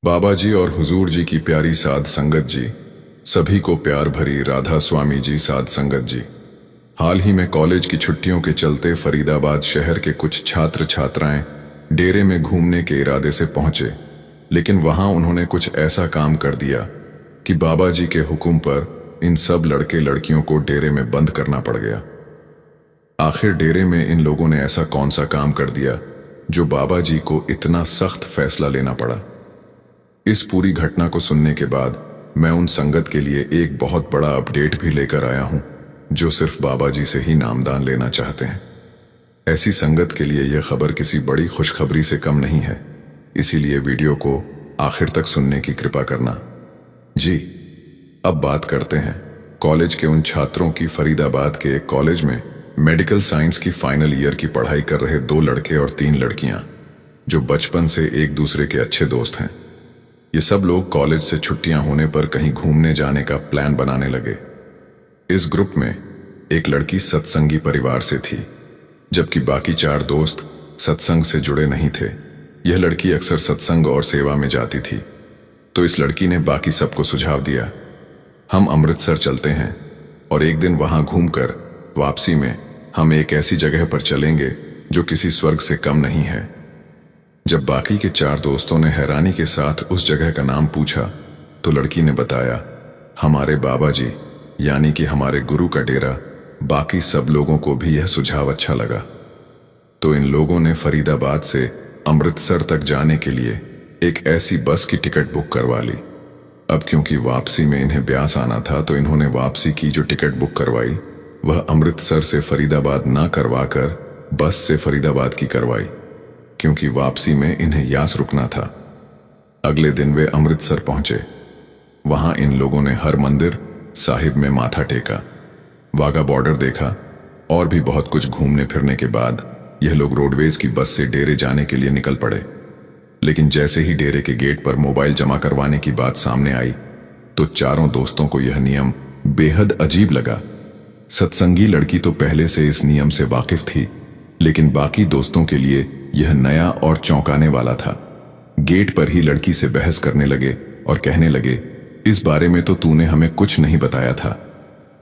बाबा जी और हुजूर जी की प्यारी साध संगत जी, सभी को प्यार भरी राधा स्वामी जी साध संगत जी। हाल ही में कॉलेज की छुट्टियों के चलते फरीदाबाद शहर के कुछ छात्र छात्राएं डेरे में घूमने के इरादे से पहुंचे, लेकिन वहां उन्होंने कुछ ऐसा काम कर दिया कि बाबा जी के हुक्म पर इन सब लड़के लड़कियों को डेरे में बंद करना पड़ गया। आखिर डेरे में इन लोगों ने ऐसा कौन सा काम कर दिया जो बाबा जी को इतना सख्त फैसला लेना पड़ा। इस पूरी घटना को सुनने के बाद मैं उन संगत के लिए एक बहुत बड़ा अपडेट भी लेकर आया हूं, जो सिर्फ बाबा जी से ही नामदान लेना चाहते हैं। ऐसी संगत के लिए यह खबर किसी बड़ी खुशखबरी से कम नहीं है, इसीलिए वीडियो को आखिर तक सुनने की कृपा करना। जी, अब बात करते हैं कॉलेज के उन छात्रों की। फरीदाबाद के एक कॉलेज में मेडिकल साइंस की फाइनल ईयर की पढ़ाई कर रहे 2 लड़के और 3 लड़कियां, जो बचपन से एक दूसरे के अच्छे दोस्त हैं। ये सब लोग कॉलेज से छुट्टियां होने पर कहीं घूमने जाने का प्लान बनाने लगे। इस ग्रुप में एक लड़की सत्संगी परिवार से थी, जबकि बाकी 4 दोस्त सत्संग से जुड़े नहीं थे। यह लड़की अक्सर सत्संग और सेवा में जाती थी, तो इस लड़की ने बाकी सबको सुझाव दिया, हम अमृतसर चलते हैं और एक दिन वहां घूमकर वापसी में हम एक ऐसी जगह पर चलेंगे जो किसी स्वर्ग से कम नहीं है। जब बाकी के 4 दोस्तों ने हैरानी के साथ उस जगह का नाम पूछा, तो लड़की ने बताया, हमारे बाबा जी यानी कि हमारे गुरु का डेरा। बाकी सब लोगों को भी यह सुझाव अच्छा लगा, तो इन लोगों ने फरीदाबाद से अमृतसर तक जाने के लिए एक ऐसी बस की टिकट बुक करवा ली। अब क्योंकि वापसी में इन्हें ब्यास आना था, तो इन्होंने वापसी की जो टिकट बुक करवाई वह अमृतसर से फरीदाबाद ना करवाकर बस से फरीदाबाद की करवाई, क्योंकि वापसी में इन्हें यास रुकना था। अगले दिन वे अमृतसर पहुंचे। वहां इन लोगों ने हर मंदिर साहिब में माथा टेका, वाघा बॉर्डर देखा और भी बहुत कुछ घूमने फिरने के बाद यह लोग रोडवेज की बस से डेरे जाने के लिए निकल पड़े। लेकिन जैसे ही डेरे के गेट पर मोबाइल जमा करवाने की बात सामने आई, तो चारों दोस्तों को यह नियम बेहद अजीब लगा। सत्संगी लड़की तो पहले से इस नियम से वाकिफ थी, लेकिन बाकी दोस्तों के लिए यह नया और चौंकाने वाला था। गेट पर ही लड़की से बहस करने लगे और कहने लगे, इस बारे में तो तूने हमें कुछ नहीं बताया था।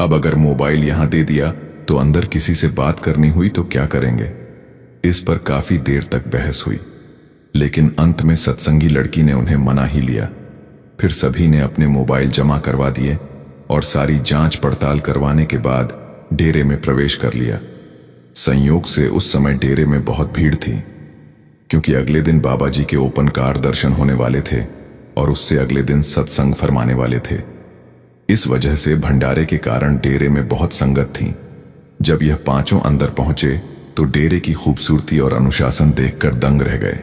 अब अगर मोबाइल यहां दे दिया तो अंदर किसी से बात करनी हुई तो क्या करेंगे। इस पर काफी देर तक बहस हुई, लेकिन अंत में सत्संगी लड़की ने उन्हें मना ही लिया। फिर सभी ने अपने मोबाइल जमा करवा दिए और सारी जांच पड़ताल करवाने के बाद डेरे में प्रवेश कर लिया। संयोग से उस समय डेरे में बहुत भीड़ थी, क्योंकि अगले दिन बाबा जी के ओपन कार दर्शन होने वाले थे और उससे अगले दिन सत्संग फरमाने वाले थे। इस वजह से भंडारे के कारण डेरे में बहुत संगत थी। जब यह 5 अंदर पहुंचे तो डेरे की खूबसूरती और अनुशासन देखकर दंग रह गए।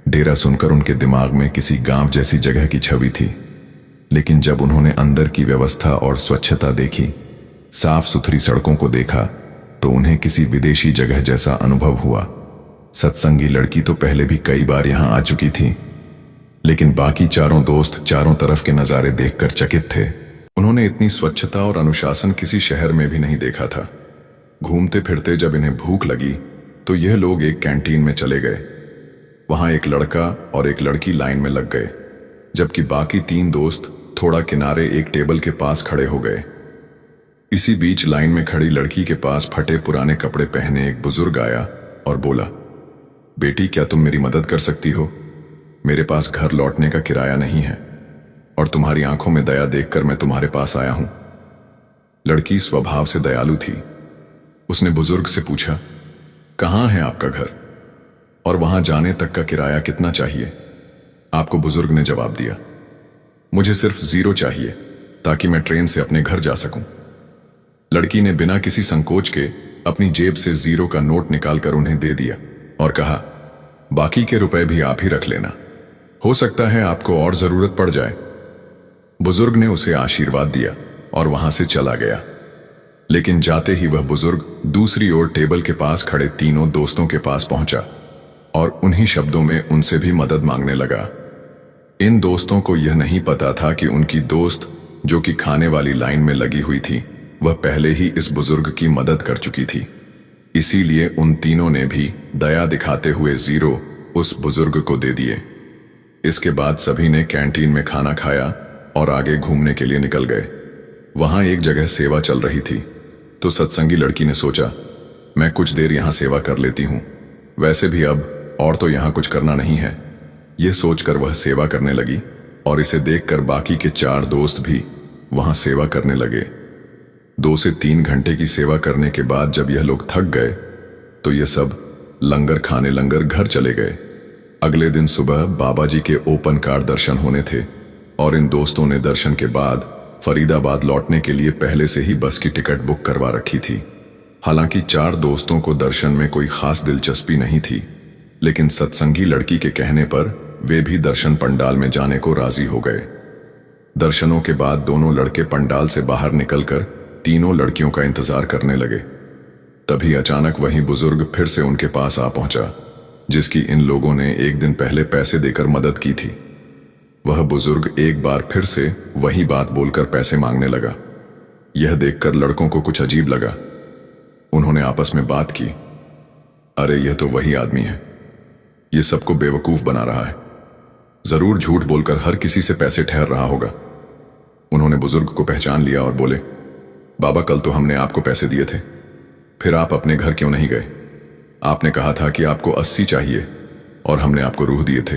डेरा सुनकर उनके दिमाग में किसी गांव जैसी जगह की छवि थी, लेकिन जब उन्होंने अंदर की व्यवस्था और स्वच्छता देखी, साफ सुथरी सड़कों को देखा, तो उन्हें किसी विदेशी जगह जैसा अनुभव हुआ। सत्संगी लड़की तो पहले भी कई बार यहां आ चुकी थी, लेकिन बाकी चारों दोस्त चारों तरफ के नजारे देखकर चकित थे। उन्होंने इतनी स्वच्छता और अनुशासन किसी शहर में भी नहीं देखा था। घूमते फिरते जब इन्हें भूख लगी तो यह लोग एक कैंटीन में चले गए। वहां एक लड़का और एक लड़की लाइन में लग गए, जबकि बाकी 3 दोस्त थोड़ा किनारे एक टेबल के पास खड़े हो गए। इसी बीच लाइन में खड़ी लड़की के पास फटे पुराने कपड़े पहने एक बुजुर्ग आया और बोला, बेटी क्या तुम मेरी मदद कर सकती हो? मेरे पास घर लौटने का किराया नहीं है और तुम्हारी आंखों में दया देखकर मैं तुम्हारे पास आया हूं। लड़की स्वभाव से दयालु थी। उसने बुजुर्ग से पूछा, कहां है आपका घर और वहां जाने तक का किराया कितना चाहिए? आपको बुजुर्ग ने जवाब दिया, मुझे सिर्फ 0 चाहिए ताकि मैं ट्रेन से अपने घर जा सकूं। लड़की ने बिना किसी संकोच के अपनी जेब से 0 का नोट निकालकर उन्हें दे दिया और कहा, बाकी के रुपए भी आप ही रख लेना, हो सकता है आपको और जरूरत पड़ जाए। बुजुर्ग ने उसे आशीर्वाद दिया और वहां से चला गया। लेकिन जाते ही वह बुजुर्ग दूसरी ओर टेबल के पास खड़े तीनों दोस्तों के पास पहुंचा और उन्हीं शब्दों में उनसे भी मदद मांगने लगा। इन दोस्तों को यह नहीं पता था कि उनकी दोस्त, जो कि खाने वाली लाइन में लगी हुई थी, वह पहले ही इस बुजुर्ग की मदद कर चुकी थी। इसीलिए उन तीनों ने भी दया दिखाते हुए 0 उस बुजुर्ग को दे दिए। इसके बाद सभी ने कैंटीन में खाना खाया और आगे घूमने के लिए निकल गए। वहां एक जगह सेवा चल रही थी, तो सत्संगी लड़की ने सोचा, मैं कुछ देर यहां सेवा कर लेती हूं, वैसे भी अब और तो यहां कुछ करना नहीं है। यह सोचकर वह सेवा करने लगी और इसे देखकर बाकी के 4 दोस्त भी वहां सेवा करने लगे। 2 से 3 घंटे की सेवा करने के बाद जब यह लोग थक गए तो ये सब लंगर खाने लंगर घर चले गए। अगले दिन सुबह बाबा जी के ओपन कार दर्शन होने थे और इन दोस्तों ने दर्शन के बाद फरीदाबाद लौटने के लिए पहले से ही बस की टिकट बुक करवा रखी थी। हालांकि 4 दोस्तों को दर्शन में कोई खास दिलचस्पी नहीं थी, लेकिन सत्संगी लड़की के कहने पर वे भी दर्शन पंडाल में जाने को राजी हो गए। दर्शनों के बाद दोनों लड़के पंडाल से बाहर निकलकर तीनों लड़कियों का इंतजार करने लगे। तभी अचानक वही बुजुर्ग फिर से उनके पास आ पहुंचा, जिसकी इन लोगों ने एक दिन पहले पैसे देकर मदद की थी। वह बुजुर्ग एक बार फिर से वही बात बोलकर पैसे मांगने लगा। यह देखकर लड़कों को कुछ अजीब लगा। उन्होंने आपस में बात की, अरे यह तो वही आदमी है, यह सबको बेवकूफ बना रहा है, जरूर झूठ बोलकर हर किसी से पैसे ठहर रहा होगा। उन्होंने बुजुर्ग को पहचान लिया और बोले, बाबा कल तो हमने आपको पैसे दिए थे, फिर आप अपने घर क्यों नहीं गए? आपने कहा था कि आपको 80 चाहिए और हमने आपको रूह दिए थे।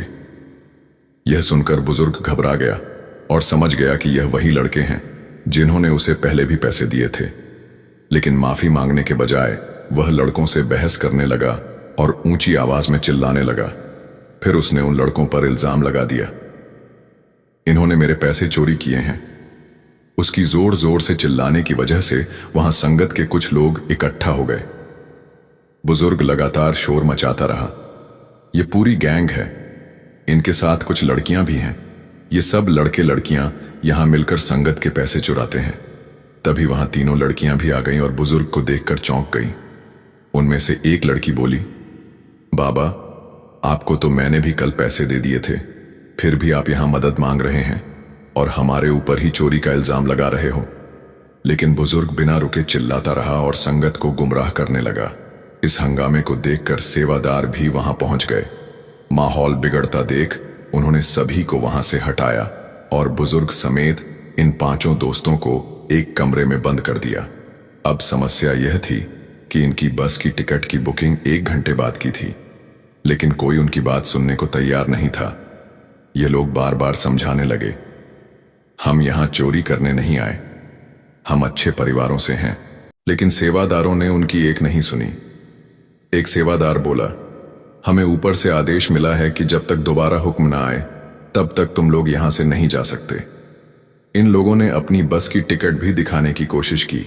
यह सुनकर बुजुर्ग घबरा गया और समझ गया कि यह वही लड़के हैं जिन्होंने उसे पहले भी पैसे दिए थे। लेकिन माफी मांगने के बजाय वह लड़कों से बहस करने लगा और ऊंची आवाज में चिल्लाने लगा। फिर उसने उन लड़कों पर इल्जाम लगा दिया, इन्होंने मेरे पैसे चोरी किए हैं। उसकी जोर जोर से चिल्लाने की वजह से वहां संगत के कुछ लोग इकट्ठा हो गए। बुजुर्ग लगातार शोर मचाता रहा, यह पूरी गैंग है, इनके साथ कुछ लड़कियां भी हैं, ये सब लड़के लड़कियां यहां मिलकर संगत के पैसे चुराते हैं। तभी वहां तीनों लड़कियां भी आ गईं और बुजुर्ग को देखकर चौंक गईं। उनमें से एक लड़की बोली, बाबा आपको तो मैंने भी कल पैसे दे दिए थे, फिर भी आप यहां मदद मांग रहे हैं और हमारे ऊपर ही चोरी का इल्जाम लगा रहे हो। लेकिन बुजुर्ग बिना रुके चिल्लाता रहा और संगत को गुमराह करने लगा। इस हंगामे को देखकर सेवादार भी वहां पहुंच गए। माहौल बिगड़ता देख उन्होंने सभी को वहां से हटाया और बुजुर्ग समेत इन 5 दोस्तों को एक कमरे में बंद कर दिया। अब समस्या यह थी कि इनकी बस की टिकट की बुकिंग 1 घंटे बाद की थी, लेकिन कोई उनकी बात सुनने को तैयार नहीं था। ये लोग बार बार समझाने लगे, हम यहां चोरी करने नहीं आए, हम अच्छे परिवारों से हैं। लेकिन सेवादारों ने उनकी एक नहीं सुनी। एक सेवादार बोला, हमें ऊपर से आदेश मिला है कि जब तक दोबारा हुक्म ना आए तब तक तुम लोग यहां से नहीं जा सकते। इन लोगों ने अपनी बस की टिकट भी दिखाने की कोशिश की,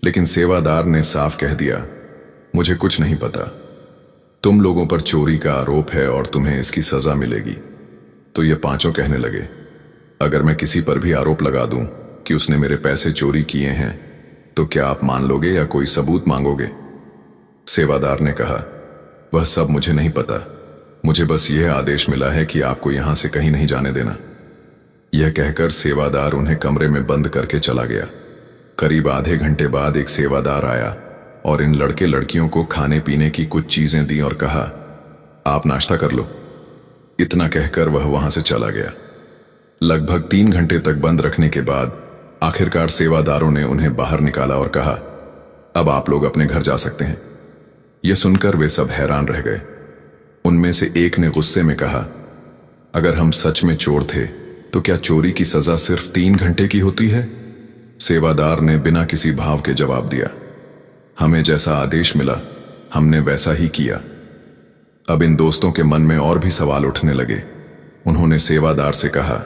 लेकिन सेवादार ने साफ कह दिया, मुझे कुछ नहीं पता, तुम लोगों पर चोरी का आरोप है और तुम्हें इसकी सजा मिलेगी। तो ये 5 कहने लगे, अगर मैं किसी पर भी आरोप लगा दूं कि उसने मेरे पैसे चोरी किए हैं तो क्या आप मान लोगे या कोई सबूत मांगोगे? सेवादार ने कहा, वह सब मुझे नहीं पता, मुझे बस यह आदेश मिला है कि आपको यहां से कहीं नहीं जाने देना। यह कहकर सेवादार उन्हें कमरे में बंद करके चला गया। करीब आधे घंटे बाद एक सेवादार आया और इन लड़के लड़कियों को खाने पीने की कुछ चीजें दी और कहा, आप नाश्ता कर लो। इतना कहकर वह वहां से चला गया। लगभग 3 घंटे तक बंद रखने के बाद आखिरकार सेवादारों ने उन्हें बाहर निकाला और कहा, अब आप लोग अपने घर जा सकते हैं। यह सुनकर वे सब हैरान रह गए। उनमें से एक ने गुस्से में कहा, अगर हम सच में चोर थे तो क्या चोरी की सजा सिर्फ 3 घंटे की होती है? सेवादार ने बिना किसी भाव के जवाब दिया, हमें जैसा आदेश मिला हमने वैसा ही किया। अब इन दोस्तों के मन में और भी सवाल उठने लगे। उन्होंने सेवादार से कहा,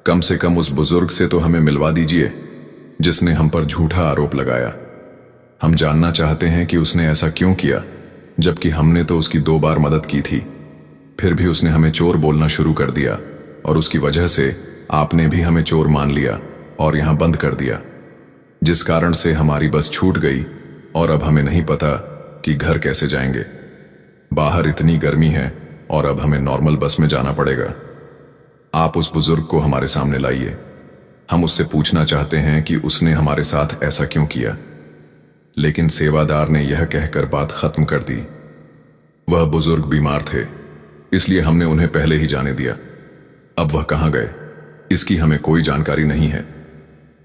कम से कम उस बुजुर्ग से तो हमें मिलवा दीजिए जिसने हम पर झूठा आरोप लगाया। हम जानना चाहते हैं कि उसने ऐसा क्यों किया, जबकि हमने तो उसकी 2 बार मदद की थी। फिर भी उसने हमें चोर बोलना शुरू कर दिया और उसकी वजह से आपने भी हमें चोर मान लिया और यहां बंद कर दिया, जिस कारण से हमारी बस छूट गई और अब हमें नहीं पता कि घर कैसे जाएंगे। बाहर इतनी गर्मी है और अब हमें नॉर्मल बस में जाना पड़ेगा। आप उस बुजुर्ग को हमारे सामने लाइए, हम उससे पूछना चाहते हैं कि उसने हमारे साथ ऐसा क्यों किया। लेकिन सेवादार ने यह कहकर बात खत्म कर दी, वह बुजुर्ग बीमार थे, इसलिए हमने उन्हें पहले ही जाने दिया। अब वह कहाँ गए, इसकी हमें कोई जानकारी नहीं है।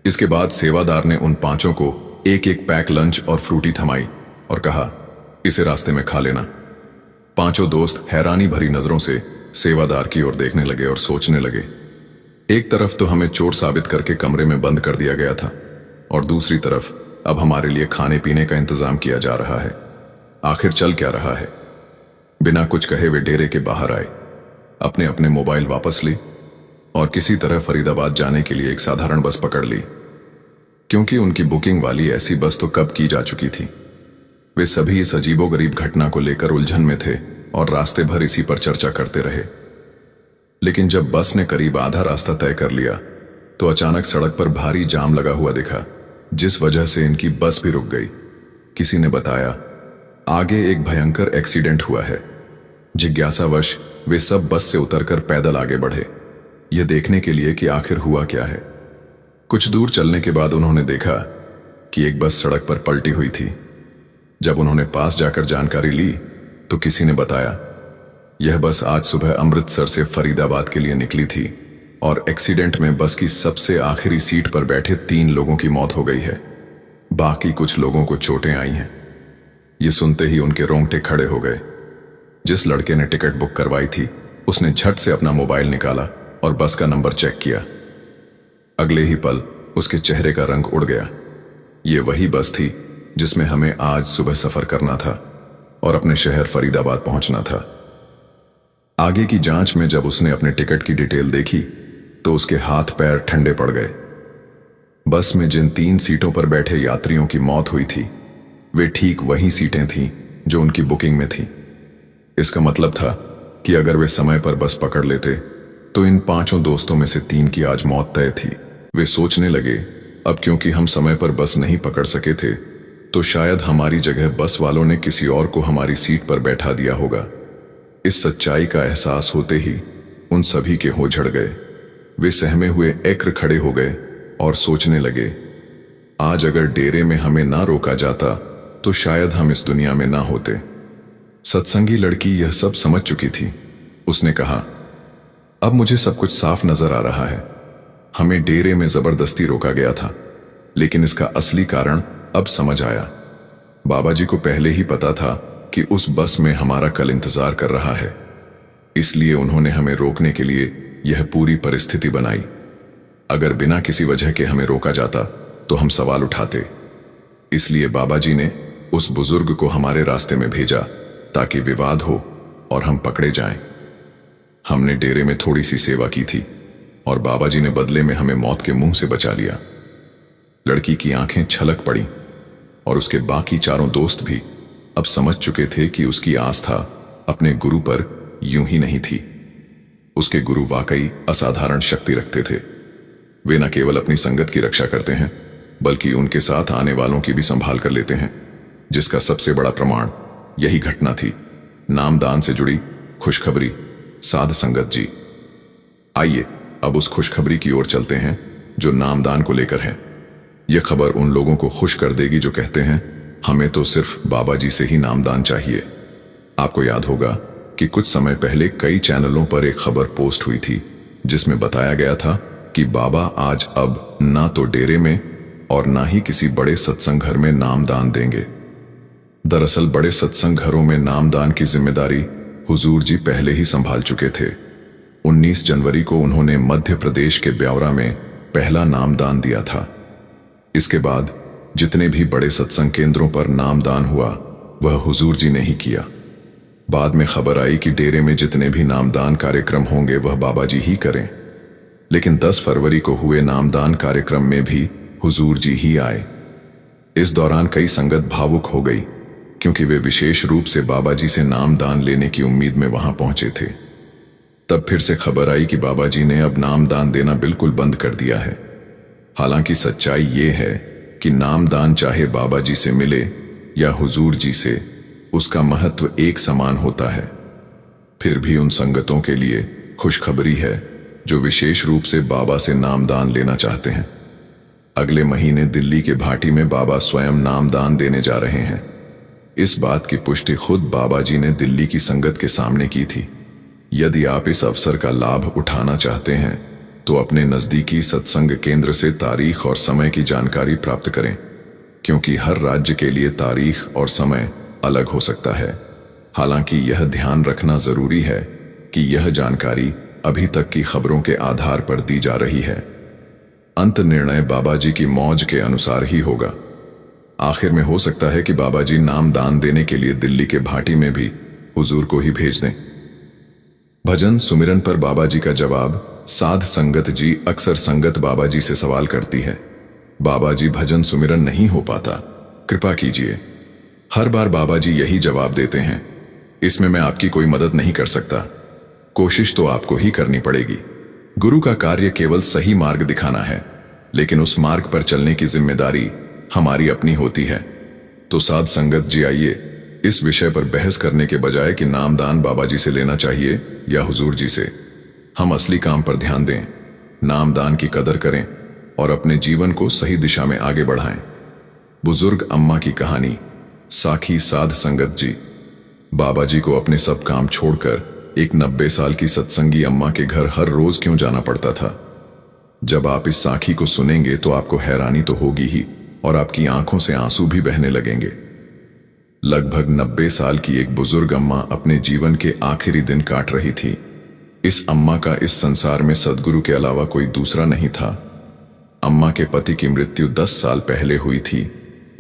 इसके बाद सेवादार ने उन पांचों को एक एक पैक लंच और फ्रूटी थमाई और कहा, इसे रास्ते में खा लेना। पांचों दोस्त हैरानी भरी नजरों से सेवादार की ओर देखने लगे और सोचने लगे। एक तरफ तो हमें चोर साबित करके कमरे में बंद कर दिया गया था, और दूसरी तरफ अब हमारे लिए खाने पीने का इंतजाम किया जा रहा है। आखिर चल क्या रहा है? बिना कुछ कहे वे डेरे के बाहर आए, अपने अपने मोबाइल वापस ली और किसी तरह फरीदाबाद जाने के लिए एक साधारण बस पकड़ ली, क्योंकि उनकी बुकिंग वाली ऐसी बस तो कब की जा चुकी थी। वे सभी इस अजीबोगरीब घटना को लेकर उलझन में थे और रास्ते भर इसी पर चर्चा करते रहे। लेकिन जब बस ने करीब आधा रास्ता तय कर लिया तो अचानक सड़क पर भारी जाम लगा हुआ दिखा, जिस वजह से इनकी बस भी रुक गई। किसी ने बताया, आगे एक भयंकर एक्सीडेंट हुआ है। जिज्ञासावश वे सब बस से उतरकर पैदल आगे बढ़े, यह देखने के लिए कि आखिर हुआ क्या है। कुछ दूर चलने के बाद उन्होंने देखा कि एक बस सड़क पर पलटी हुई थी। जब उन्होंने पास जाकर जानकारी ली तो किसी ने बताया, यह बस आज सुबह अमृतसर से फरीदाबाद के लिए निकली थी और एक्सीडेंट में बस की सबसे आखिरी सीट पर बैठे 3 लोगों की मौत हो गई है। बाकी कुछ लोगों को चोटें आई हैं। ये सुनते ही उनके रोंगटे खड़े हो गए। जिस लड़के ने टिकट बुक करवाई थी उसने झट से अपना मोबाइल निकाला और बस का नंबर चेक किया। अगले ही पल उसके चेहरे का रंग उड़ गया। ये वही बस थी जिसमें हमें आज सुबह सफर करना था और अपने शहर फरीदाबाद पहुंचना था। आगे की जांच में जब उसने अपने टिकट की डिटेल देखी तो उसके हाथ पैर ठंडे पड़ गए। बस में जिन 3 सीटों पर बैठे यात्रियों की मौत हुई थी वे ठीक वही सीटें थीं जो उनकी बुकिंग में थी। इसका मतलब था कि अगर वे समय पर बस पकड़ लेते तो इन 5 दोस्तों में से 3 की आज मौत तय थी। वे सोचने लगे, अब क्योंकि हम समय पर बस नहीं पकड़ सके थे तो शायद हमारी जगह बस वालों ने किसी और को हमारी सीट पर बैठा दिया होगा। इस सच्चाई का एहसास होते ही उन सभी के होंठ झड़ गए। वे सहमे हुए एकर खड़े हो गए और सोचने लगे, आज अगर डेरे में हमें ना रोका जाता तो शायद हम इस दुनिया में ना होते। सत्संगी लड़की यह सब समझ चुकी थी। उसने कहा, अब मुझे सब कुछ साफ नजर आ रहा है। हमें डेरे में जबरदस्ती रोका गया था, लेकिन इसका असली कारण अब समझ आया। बाबा जी को पहले ही पता था कि उस बस में हमारा कल इंतजार कर रहा है, इसलिए उन्होंने हमें रोकने के लिए यह पूरी परिस्थिति बनाई। अगर बिना किसी वजह के हमें रोका जाता तो हम सवाल उठाते। इसलिए बाबा जी ने उस बुजुर्ग को हमारे रास्ते में भेजा ताकि विवाद हो और हम पकड़े जाएं। हमने डेरे में थोड़ी सी सेवा की थी और बाबा जी ने बदले में हमें मौत के मुंह से बचा लिया। लड़की की आंखें छलक पड़ी और उसके बाकी 4 दोस्त भी अब समझ चुके थे कि उसकी आस्था अपने गुरु पर यूं ही नहीं थी। उसके गुरु वाकई असाधारण शक्ति रखते थे। वे न केवल अपनी संगत की रक्षा करते हैं बल्कि उनके साथ आने वालों की भी संभाल कर लेते हैं, जिसका सबसे बड़ा प्रमाण यही घटना थी। नामदान से जुड़ी खुशखबरी। साध संगत जी, आइए अब उस खुशखबरी की ओर चलते हैं जो नामदान को लेकर है। यह खबर उन लोगों को खुश कर देगी जो कहते हैं हमें तो सिर्फ बाबा जी से ही नामदान चाहिए। आपको याद होगा कि कुछ समय पहले कई चैनलों पर एक खबर पोस्ट हुई थी जिसमें बताया गया था कि बाबा आज अब ना तो डेरे में और ना ही किसी बड़े सत्संग घर में नामदान देंगे। दरअसल बड़े सत्संग घरों में नामदान की जिम्मेदारी हुजूर जी पहले ही संभाल चुके थे। 19 जनवरी को उन्होंने मध्य प्रदेश के ब्यावरा में पहला नामदान दिया था। इसके बाद जितने भी बड़े सत्संग केंद्रों पर नामदान हुआ वह हुजूर जी ने ही किया। बाद में खबर आई कि डेरे में जितने भी नामदान कार्यक्रम होंगे वह बाबा जी ही करें। लेकिन 10 फरवरी को हुए नामदान कार्यक्रम में भी हुजूर जी ही आए। इस दौरान कई संगत भावुक हो गई क्योंकि वे विशेष रूप से बाबा जी से नामदान लेने की उम्मीद में वहां पहुंचे थे। तब फिर से खबर आई कि बाबा जी ने अब नामदान देना बिल्कुल बंद कर दिया है। हालांकि सच्चाई ये है कि नामदान चाहे बाबा जी से मिले या हुजूर जी से, उसका महत्व एक समान होता है। फिर भी उन संगतों के लिए खुशखबरी है जो विशेष रूप से बाबा से नामदान लेना चाहते हैं। अगले महीने दिल्ली के भाटी में बाबा स्वयं नामदान देने जा रहे हैं। इस बात की पुष्टि खुद बाबा जी ने दिल्ली की संगत के सामने की थी। यदि आप इस अवसर का लाभ उठाना चाहते हैं तो अपने नजदीकी सत्संग केंद्र से तारीख और समय की जानकारी प्राप्त करें, क्योंकि हर राज्य के लिए तारीख और समय अलग हो सकता है। हालांकि यह ध्यान रखना जरूरी है कि यह जानकारी अभी तक की खबरों के आधार पर दी जा रही है। अंत निर्णय बाबा जी की मौज के अनुसार ही होगा। आखिर में हो सकता है कि बाबा जी नाम दान देने के लिए दिल्ली के भाटी में भी हुजूर को ही भेज दें। भजन सुमिरन पर बाबा जी का जवाब। साध संगत जी अक्सर संगत बाबा जी से सवाल करती है, बाबा जी भजन सुमिरन नहीं हो पाता, कृपा कीजिए। हर बार बाबा जी यही जवाब देते हैं, इसमें मैं आपकी कोई मदद नहीं कर सकता, कोशिश तो आपको ही करनी पड़ेगी। गुरु का कार्य केवल सही मार्ग दिखाना है, लेकिन उस मार्ग पर चलने की जिम्मेदारी हमारी अपनी होती है। तो साध संगत जी आइए इस विषय पर बहस करने के बजाय कि नामदान बाबा जी से लेना चाहिए या हुजूर जी से, हम असली काम पर ध्यान दें, नामदान की कदर करें और अपने जीवन को सही दिशा में आगे बढ़ाएं। बुजुर्ग अम्मा की कहानी। साखी साध संगत जी। बाबा जी को अपने सब काम छोड़कर एक 90 साल की सत्संगी अम्मा के घर हर रोज क्यों जाना पड़ता था? जब आप इस साखी को सुनेंगे तो आपको हैरानी तो होगी ही और आपकी आंखों से आंसू भी बहने लगेंगे। लगभग 90 साल की एक बुजुर्ग अम्मा अपने जीवन के आखिरी दिन काट रही थी। इस अम्मा का इस संसार में सद्गुरु के अलावा कोई दूसरा नहीं था। अम्मा के पति की मृत्यु 10 साल पहले हुई थी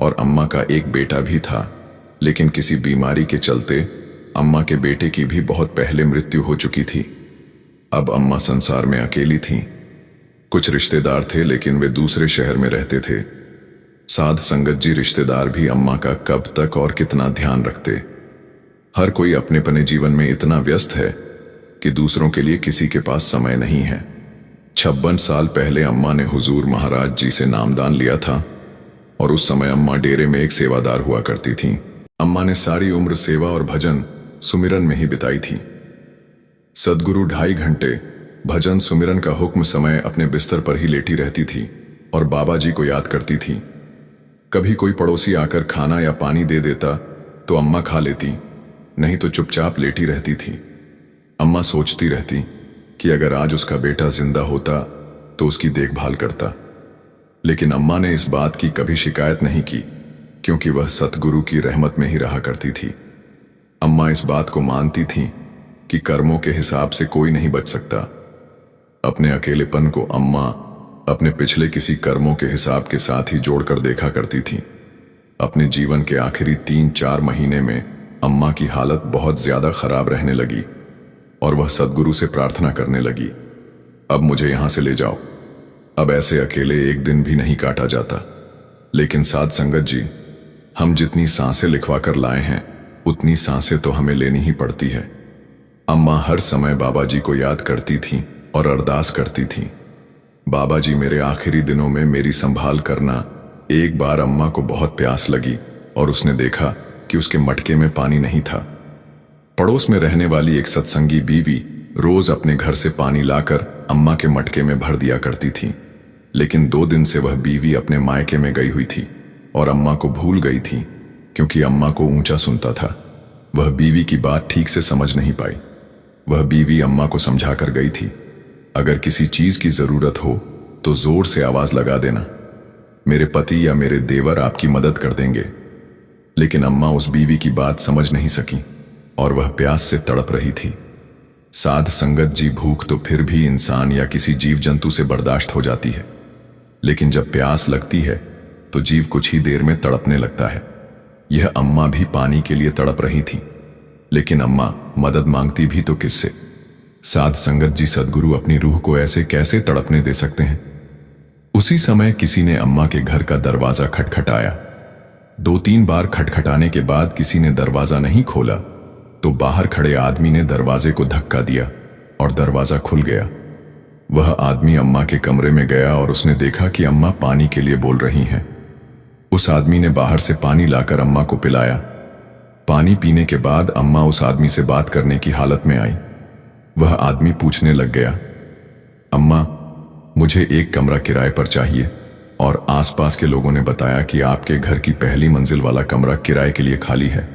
और अम्मा का एक बेटा भी था, लेकिन किसी बीमारी के चलते अम्मा के बेटे की भी बहुत पहले मृत्यु हो चुकी थी। अब अम्मा संसार में अकेली थीं। कुछ रिश्तेदार थे, लेकिन वे दूसरे शहर में रहते थे। साध संगत जी रिश्तेदार भी अम्मा का कब तक और कितना ध्यान रखते? हर कोई अपने अपने जीवन में इतना व्यस्त है कि दूसरों के लिए किसी के पास समय नहीं है। 56 साल पहले अम्मा ने हुजूर महाराज जी से नामदान लिया था और उस समय अम्मा डेरे में एक सेवादार हुआ करती थीं। अम्मा ने सारी उम्र सेवा और भजन सुमिरन में ही बिताई थी। सद्गुरु 2.5 घंटे भजन सुमिरन का हुक्म समय अपने बिस्तर पर ही लेटी रहती थी और बाबा जी को याद करती थी। कभी कोई पड़ोसी आकर खाना या पानी दे देता तो अम्मा खा लेती, नहीं तो चुपचाप लेटी रहती थी। अम्मा सोचती रहती कि अगर आज उसका बेटा जिंदा होता तो उसकी देखभाल करता, लेकिन अम्मा ने इस बात की कभी शिकायत नहीं की, क्योंकि वह सतगुरु की रहमत में ही रहा करती थी। अम्मा इस बात को मानती थी कि कर्मों के हिसाब से कोई नहीं बच सकता। अपने अकेलेपन को अम्मा अपने पिछले किसी कर्मों के हिसाब के साथ ही जोड़कर देखा करती थी। अपने जीवन के आखिरी 3-4 महीने में अम्मा की हालत बहुत ज्यादा खराब रहने लगी और वह सद्गुरु से प्रार्थना करने लगी, अब मुझे यहां से ले जाओ, अब ऐसे अकेले एक दिन भी नहीं काटा जाता। लेकिन साध संगत जी, हम जितनी सांसें लिखवा कर लाए हैं उतनी सांसें तो हमें लेनी ही पड़ती है। अम्मा हर समय बाबा जी को याद करती थीं और अरदास करती थीं, बाबा जी मेरे आखिरी दिनों में मेरी संभाल करना। एक बार अम्मा को बहुत प्यास लगी और उसने देखा कि उसके मटके में पानी नहीं था। पड़ोस में रहने वाली एक सत्संगी बीवी रोज अपने घर से पानी लाकर अम्मा के मटके में भर दिया करती थी, लेकिन 2 दिन से वह बीवी अपने मायके में गई हुई थी और अम्मा को भूल गई थी, क्योंकि अम्मा को ऊंचा सुनता था। वह बीवी की बात ठीक से समझ नहीं पाई। वह बीवी अम्मा को समझाकर गई थी, अगर किसी चीज की जरूरत हो तो जोर से आवाज लगा देना, मेरे पति या मेरे देवर आपकी मदद कर देंगे। लेकिन अम्मा उस बीवी की बात समझ नहीं सकी और वह प्यास से तड़प रही थी। साध संगत जी, भूख तो फिर भी इंसान या किसी जीव जंतु से बर्दाश्त हो जाती है, लेकिन जब प्यास लगती है तो जीव कुछ ही देर में तड़पने लगता है। यह अम्मा भी पानी के लिए तड़प रही थी, लेकिन अम्मा मदद मांगती भी तो किससे? साध संगत जी, सद्गुरु अपनी रूह को ऐसे कैसे तड़पने दे सकते हैं? उसी समय किसी ने अम्मा के घर का दरवाजा खटखटाया। 2-3 बार खटखटाने के बाद किसी ने दरवाजा नहीं खोला तो बाहर खड़े आदमी ने दरवाजे को धक्का दिया और दरवाजा खुल गया। वह आदमी अम्मा के कमरे में गया और उसने देखा कि अम्मा पानी के लिए बोल रही हैं। उस आदमी ने बाहर से पानी लाकर अम्मा को पिलाया। पानी पीने के बाद अम्मा उस आदमी से बात करने की हालत में आई। वह आदमी पूछने लग गया, अम्मा, मुझे एक कमरा किराए पर चाहिए और आसपास के लोगों ने बताया कि आपके घर की पहली मंजिल वाला कमरा किराए के लिए खाली है।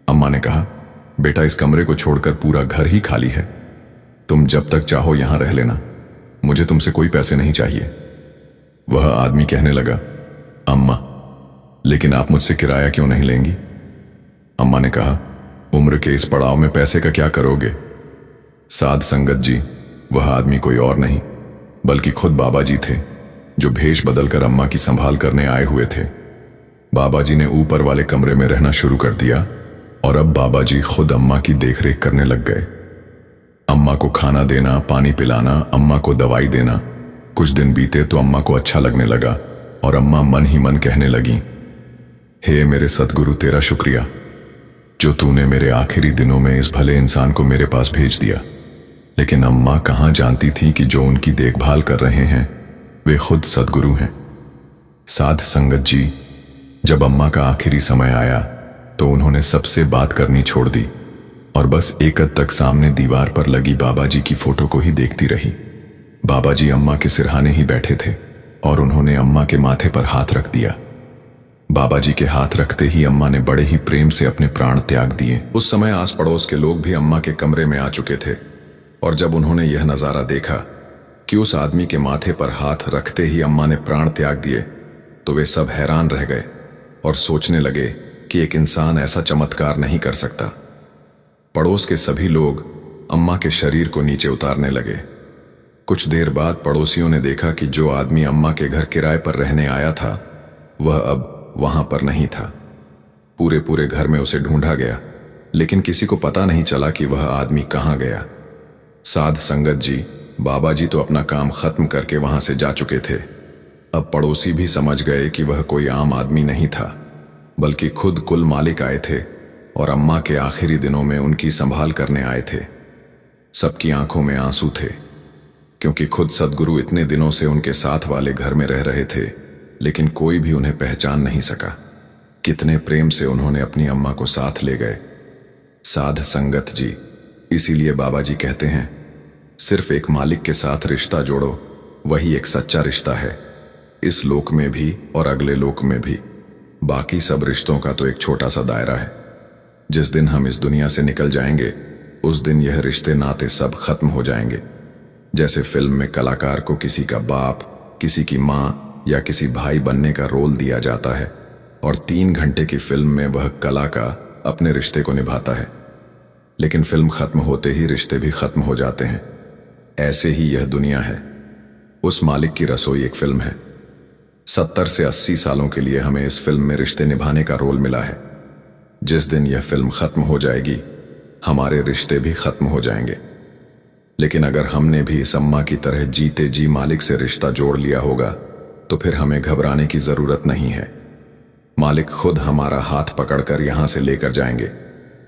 अम्मा ने कहा, बेटा, इस कमरे को छोड़कर पूरा घर ही खाली है, तुम जब तक चाहो यहां रह लेना, मुझे तुमसे कोई पैसे नहीं चाहिए। वह आदमी कहने लगा, अम्मा, लेकिन आप मुझसे किराया क्यों नहीं लेंगी? अम्मा ने कहा, उम्र के इस पड़ाव में पैसे का क्या करोगे? साध संगत जी, वह आदमी कोई और नहीं बल्कि खुद बाबा जी थे, जो भेष बदलकर अम्मा की संभाल करने आए हुए थे। बाबा जी ने ऊपर वाले कमरे में रहना शुरू कर दिया और अब बाबा जी खुद अम्मा की देखरेख करने लग गए। अम्मा को खाना देना, पानी पिलाना, अम्मा को दवाई देना। कुछ दिन बीते तो अम्मा को अच्छा लगने लगा और अम्मा मन ही मन कहने लगी, हे मेरे सतगुरु, तेरा शुक्रिया जो तूने मेरे आखिरी दिनों में इस भले इंसान को मेरे पास भेज दिया। लेकिन अम्मा कहां जानती थी कि जो उनकी देखभाल कर रहे हैं वे खुद सतगुरु हैं। साध संगत जी, जब अम्मा का आखिरी समय आया तो उन्होंने सबसे बात करनी छोड़ दी और बस एकद तक सामने दीवार पर लगी बाबा जी की फोटो को ही देखती रही। बाबा जी अम्मा के सिरहाने ही बैठे थे और उन्होंने अम्मा के माथे पर हाथ रख दिया। बाबा जी के हाथ रखते ही अम्मा ने बड़े ही प्रेम से अपने प्राण त्याग दिए। उस समय आस पड़ोस के लोग भी अम्मा के कमरे में आ चुके थे और जब उन्होंने यह नजारा देखा कि उस आदमी के माथे पर हाथ रखते ही अम्मा ने प्राण त्याग दिए तो वे सब हैरान रह गए और सोचने लगे कि एक इंसान ऐसा चमत्कार नहीं कर सकता। पड़ोस के सभी लोग अम्मा के शरीर को नीचे उतारने लगे। कुछ देर बाद पड़ोसियों ने देखा कि जो आदमी अम्मा के घर किराए पर रहने आया था वह अब वहां पर नहीं था। पूरे घर में उसे ढूंढा गया लेकिन किसी को पता नहीं चला कि वह आदमी कहां गया। साध संगत जी, बाबा जी तो अपना काम खत्म करके वहां से जा चुके थे। अब पड़ोसी भी समझ गए कि वह कोई आम आदमी नहीं था बल्कि खुद कुल मालिक आए थे और अम्मा के आखिरी दिनों में उनकी संभाल करने आए थे। सबकी आंखों में आंसू थे क्योंकि खुद सद्गुरु इतने दिनों से उनके साथ वाले घर में रह रहे थे लेकिन कोई भी उन्हें पहचान नहीं सका। कितने प्रेम से उन्होंने अपनी अम्मा को साथ ले गए। साध संगत जी, इसीलिए बाबा जी कहते हैं, सिर्फ एक मालिक के साथ रिश्ता जोड़ो, वही एक सच्चा रिश्ता है, इस लोक में भी और अगले लोक में भी। बाकी सब रिश्तों का तो एक छोटा सा दायरा है। जिस दिन हम इस दुनिया से निकल जाएंगे उस दिन यह रिश्ते नाते सब खत्म हो जाएंगे। जैसे फिल्म में कलाकार को किसी का बाप, किसी की माँ या किसी भाई बनने का रोल दिया जाता है और 3 घंटे की फिल्म में वह कला का अपने रिश्ते को निभाता है, लेकिन फिल्म खत्म होते ही रिश्ते भी खत्म हो जाते हैं। ऐसे ही यह दुनिया है। उस मालिक की रसोई एक फिल्म है। 70 से 80 सालों के लिए हमें इस फिल्म में रिश्ते निभाने का रोल मिला है। जिस दिन यह फिल्म खत्म हो जाएगी हमारे रिश्ते भी खत्म हो जाएंगे। लेकिन अगर हमने भी इस अम्मा की तरह जीते जी मालिक से रिश्ता जोड़ लिया होगा तो फिर हमें घबराने की जरूरत नहीं है। मालिक खुद हमारा हाथ पकड़कर यहां से लेकर जाएंगे।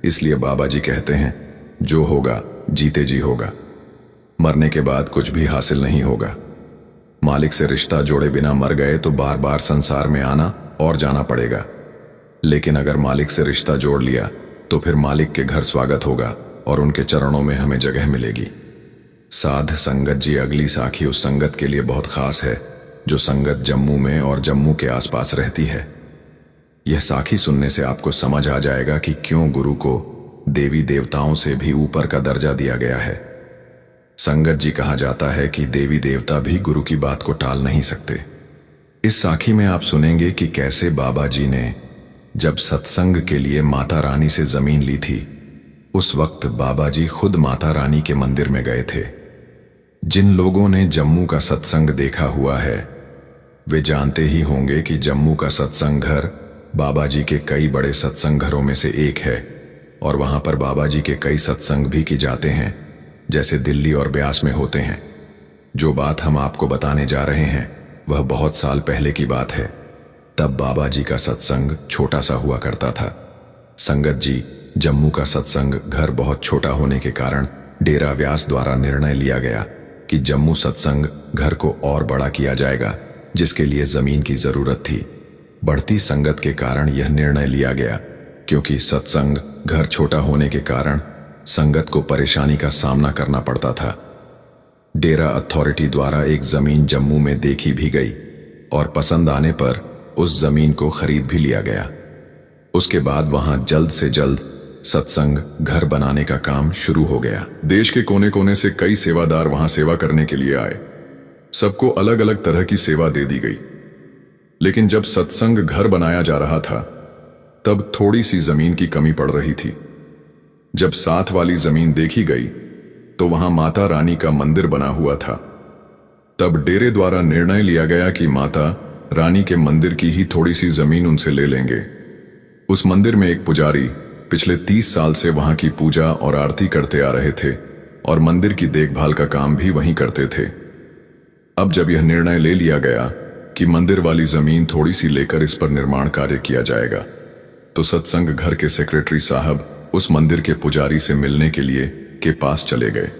इसलिए बाबा जी कहते हैं, जो होगा जीते जी होगा, मरने के बाद कुछ भी हासिल नहीं होगा। मालिक से रिश्ता जोड़े बिना मर गए तो बार बार संसार में आना और जाना पड़ेगा। लेकिन अगर मालिक से रिश्ता जोड़ लिया तो फिर मालिक के घर स्वागत होगा और उनके चरणों में हमें जगह मिलेगी। साध संगत जी, अगली साखी उस संगत के लिए बहुत खास है जो संगत जम्मू में और जम्मू के आसपास रहती है। यह साखी सुनने से आपको समझ आ जाएगा कि क्यों गुरु को देवी देवताओं से भी ऊपर का दर्जा दिया गया है। संगत जी, कहा जाता है कि देवी देवता भी गुरु की बात को टाल नहीं सकते। इस साखी में आप सुनेंगे कि कैसे बाबा जी ने जब सत्संग के लिए माता रानी से जमीन ली थी उस वक्त बाबा जी खुद माता रानी के मंदिर में गए थे। जिन लोगों ने जम्मू का सत्संग देखा हुआ है वे जानते ही होंगे कि जम्मू का सत्संग घर बाबा जी के कई बड़े सत्संग घरों में से एक है और वहां पर बाबा जी के कई सत्संग भी की जाते हैं, जैसे दिल्ली और ब्यास में होते हैं। जो बात हम आपको बताने जा रहे हैं वह बहुत साल पहले की बात है। तब बाबा जी का सत्संग छोटा सा हुआ करता था। संगत जी, जम्मू का सत्संग घर बहुत छोटा होने के कारण डेरा व्यास द्वारा निर्णय लिया गया कि जम्मू सत्संग घर को और बड़ा किया जाएगा, जिसके लिए जमीन की जरूरत थी। बढ़ती संगत के कारण यह निर्णय लिया गया, क्योंकि सत्संग घर छोटा होने के कारण संगत को परेशानी का सामना करना पड़ता था। डेरा अथॉरिटी द्वारा एक जमीन जम्मू में देखी भी गई और पसंद आने पर उस जमीन को खरीद भी लिया गया। उसके बाद वहां जल्द से जल्द सत्संग घर बनाने का काम शुरू हो गया। देश के कोने कोने से कई सेवादार वहां सेवा करने के लिए आए। सबको अलग अलग तरह की सेवा दे दी गई। लेकिन जब सत्संग घर बनाया जा रहा था तब थोड़ी सी जमीन की कमी पड़ रही थी। जब साथ वाली जमीन देखी गई तो वहां माता रानी का मंदिर बना हुआ था। तब डेरे द्वारा निर्णय लिया गया कि माता रानी के मंदिर की ही थोड़ी सी जमीन उनसे ले लेंगे। उस मंदिर में एक पुजारी पिछले 30 साल से वहां की पूजा और आरती करते आ रहे थे और मंदिर की देखभाल का काम भी वहीं करते थे। अब जब यह निर्णय ले लिया गया कि मंदिर वाली जमीन थोड़ी सी लेकर इस पर निर्माण कार्य किया जाएगा, तो सत्संग घर के सेक्रेटरी साहब उस मंदिर के पुजारी से मिलने के लिए के पास चले गए।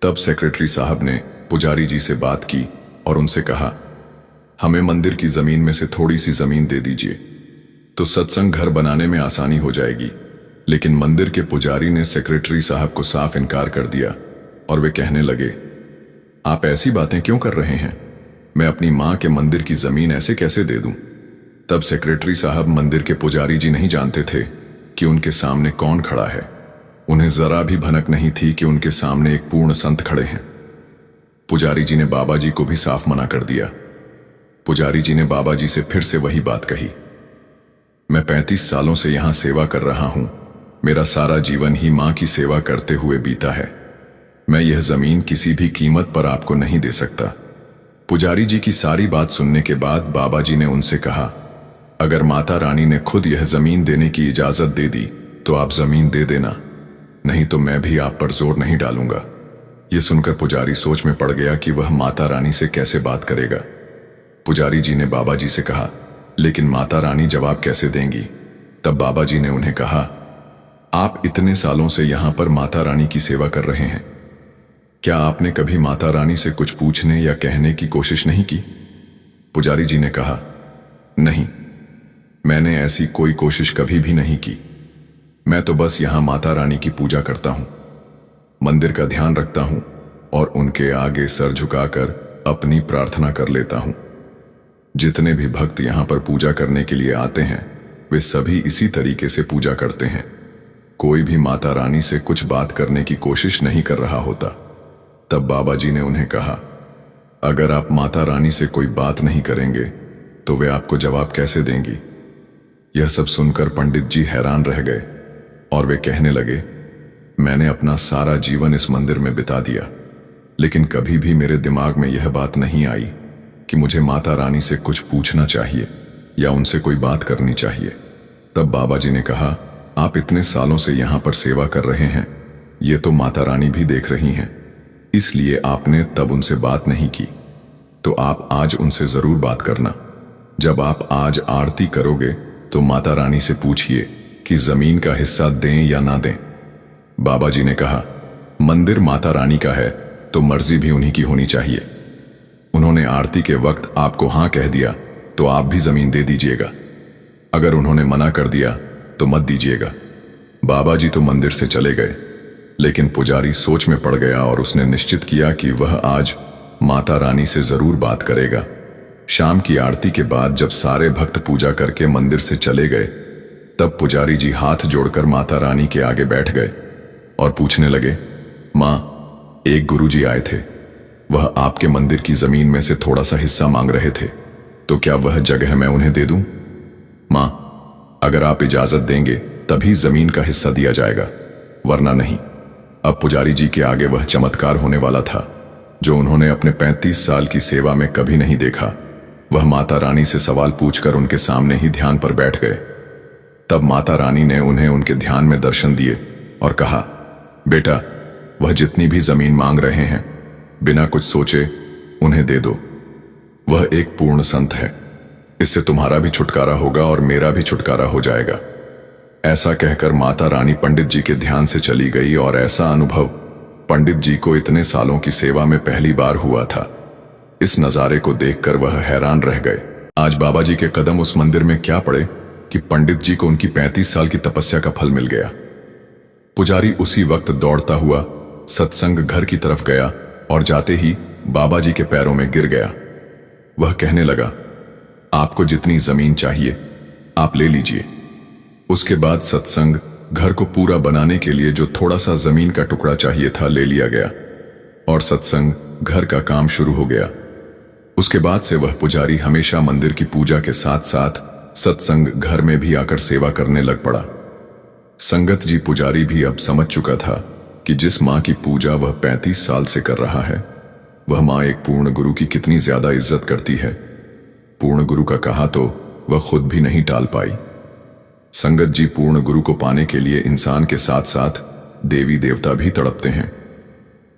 तब सेक्रेटरी साहब ने पुजारी जी से बात की और उनसे कहा, हमें मंदिर की जमीन में से थोड़ी सी जमीन दे दीजिए तो सत्संग घर बनाने में आसानी हो जाएगी। लेकिन मंदिर के पुजारी ने सेक्रेटरी साहब को साफ इनकार कर दिया और वे कहने लगे, आप ऐसी बातें क्यों कर रहे हैं? मैं अपनी मां के मंदिर की जमीन ऐसे कैसे दे दूं? तब सेक्रेटरी साहब मंदिर के पुजारी जी नहीं जानते थे कि उनके सामने कौन खड़ा है। उन्हें जरा भी भनक नहीं थी कि उनके सामने एक पूर्ण संत खड़े हैं। पुजारी जी ने बाबा जी को भी साफ मना कर दिया। पुजारी जी ने बाबा जी से फिर से वही बात कही, मैं 35 सालों से यहां सेवा कर रहा हूं। मेरा सारा जीवन ही मां की सेवा करते हुए बीता है। मैं यह जमीन किसी भी कीमत पर आपको नहीं दे सकता। पुजारी जी की सारी बात सुनने के बाद बाबा जी ने उनसे कहा, अगर माता रानी ने खुद यह जमीन देने की इजाजत दे दी तो आप जमीन दे देना, नहीं तो मैं भी आप पर जोर नहीं डालूंगा। यह सुनकर पुजारी सोच में पड़ गया कि वह माता रानी से कैसे बात करेगा। पुजारी जी ने बाबा जी से कहा, लेकिन माता रानी जवाब कैसे देंगी? तब बाबा जी ने उन्हें कहा, आप इतने सालों से यहां पर माता रानी की सेवा कर रहे हैं, क्या आपने कभी माता रानी से कुछ पूछने या कहने की कोशिश नहीं की? पुजारी जी ने कहा, नहीं, मैंने ऐसी कोई कोशिश कभी भी नहीं की। मैं तो बस यहां माता रानी की पूजा करता हूं, मंदिर का ध्यान रखता हूं और उनके आगे सर झुकाकर अपनी प्रार्थना कर लेता हूं। जितने भी भक्त यहां पर पूजा करने के लिए आते हैं वे सभी इसी तरीके से पूजा करते हैं। कोई भी माता रानी से कुछ बात करने की कोशिश नहीं कर रहा होता। तब बाबा जी ने उन्हें कहा, अगर आप माता रानी से कोई बात नहीं करेंगे तो वे आपको जवाब कैसे देंगी? यह सब सुनकर पंडित जी हैरान रह गए और वे कहने लगे, मैंने अपना सारा जीवन इस मंदिर में बिता दिया, लेकिन कभी भी मेरे दिमाग में यह बात नहीं आई कि मुझे माता रानी से कुछ पूछना चाहिए या उनसे कोई बात करनी चाहिए। तब बाबा जी ने कहा, आप इतने सालों से यहां पर सेवा कर रहे हैं, ये तो माता रानी भी देख रही हैं, इसलिए आपने तब उनसे बात नहीं की, तो आप आज उनसे जरूर बात करना। जब आप आज आरती करोगे तो माता रानी से पूछिए कि जमीन का हिस्सा दें या ना दें। बाबा जी ने कहा, मंदिर माता रानी का है तो मर्जी भी उन्हीं की होनी चाहिए। उन्होंने आरती के वक्त आपको हां कह दिया तो आप भी जमीन दे दीजिएगा, अगर उन्होंने मना कर दिया तो मत दीजिएगा। बाबा जी तो मंदिर से चले गए, लेकिन पुजारी सोच में पड़ गया और उसने निश्चित किया कि वह आज माता रानी से जरूर बात करेगा। शाम की आरती के बाद जब सारे भक्त पूजा करके मंदिर से चले गए, तब पुजारी जी हाथ जोड़कर माता रानी के आगे बैठ गए और पूछने लगे, मां, एक गुरुजी आए थे, वह आपके मंदिर की जमीन में से थोड़ा सा हिस्सा मांग रहे थे, तो क्या वह जगह मैं उन्हें दे दूं? मां, अगर आप इजाजत देंगे तभी जमीन का हिस्सा दिया जाएगा, वरना नहीं। अब पुजारी जी के आगे वह चमत्कार होने वाला था जो उन्होंने अपने 35 साल की सेवा में कभी नहीं देखा। वह माता रानी से सवाल पूछकर उनके सामने ही ध्यान पर बैठ गए। तब माता रानी ने उन्हें उनके ध्यान में दर्शन दिए और कहा, बेटा, वह जितनी भी जमीन मांग रहे हैं बिना कुछ सोचे उन्हें दे दो। वह एक पूर्ण संत है, इससे तुम्हारा भी छुटकारा होगा और मेरा भी छुटकारा हो जाएगा। ऐसा कहकर माता रानी पंडित जी के ध्यान से चली गई और ऐसा अनुभव पंडित जी को इतने सालों की सेवा में पहली बार हुआ था। इस नजारे को देखकर वह हैरान रह गए। आज बाबा जी के कदम उस मंदिर में क्या पड़े कि पंडित जी को उनकी 35 साल की तपस्या का फल मिल गया। पुजारी उसी वक्त दौड़ता हुआ सत्संग घर की तरफ गया और जाते ही बाबा जी के पैरों में गिर गया। वह कहने लगा, आपको जितनी जमीन चाहिए आप ले लीजिए। उसके बाद सत्संग घर को पूरा बनाने के लिए जो थोड़ा सा जमीन का टुकड़ा चाहिए था ले लिया गया और सत्संग घर का काम शुरू हो गया। उसके बाद से वह पुजारी हमेशा मंदिर की पूजा के साथ साथ सत्संग घर में भी आकर सेवा करने लग पड़ा। संगत जी पुजारी भी अब समझ चुका था कि जिस मां की पूजा वह 35 साल से कर रहा है, वह मां एक पूर्ण गुरु की कितनी ज्यादा इज्जत करती है। पूर्ण गुरु का कहा तो वह खुद भी नहीं टाल पाई। संगत जी पूर्ण गुरु को पाने के लिए इंसान के साथ साथ देवी देवता भी तड़पते हैं।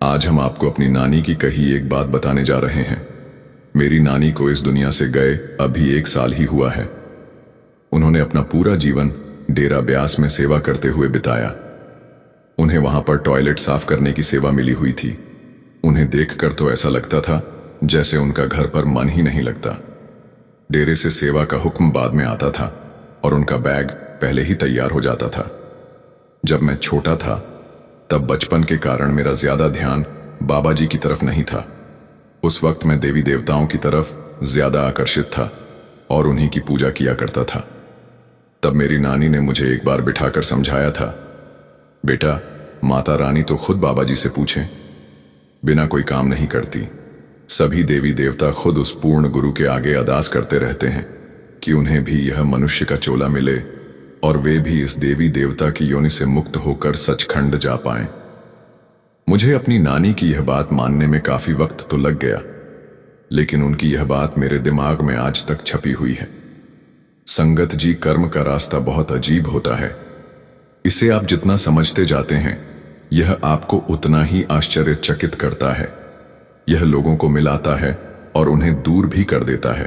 आज हम आपको अपनी नानी की कही एक बात बताने जा रहे हैं। मेरी नानी को इस दुनिया से गए अभी 1 साल ही हुआ है। उन्होंने अपना पूरा जीवन डेरा ब्यास में सेवा करते हुए बिताया। उन्हें वहां पर टॉयलेट साफ करने की सेवा मिली हुई थी। उन्हें देखकर तो ऐसा लगता था जैसे उनका घर पर मन ही नहीं लगता। डेरे से सेवा का हुक्म बाद में आता था और उनका बैग पहले ही तैयार हो जाता था। जब मैं छोटा था तब बचपन के कारण मेरा ज्यादा ध्यान बाबा जी की तरफ नहीं था। उस वक्त मैं देवी देवताओं की तरफ ज्यादा आकर्षित था और उन्हीं की पूजा किया करता था। तब मेरी नानी ने मुझे एक बार बिठाकर समझाया था, बेटा माता रानी तो खुद बाबा जी से पूछें, बिना कोई काम नहीं करती। सभी देवी देवता खुद उस पूर्ण गुरु के आगे अरदास करते रहते हैं कि उन्हें भी यह मनुष्य का चोला मिले और वे भी इस देवी देवता की योनि से मुक्त होकर सचखंड जा पाएं। मुझे अपनी नानी की यह बात मानने में काफी वक्त तो लग गया, लेकिन उनकी यह बात मेरे दिमाग में आज तक छपी हुई है। संगत जी, कर्म का रास्ता बहुत अजीब होता है। इसे आप जितना समझते जाते हैं, यह आपको उतना ही आश्चर्यचकित करता है। यह लोगों को मिलाता है और उन्हें दूर भी कर देता है।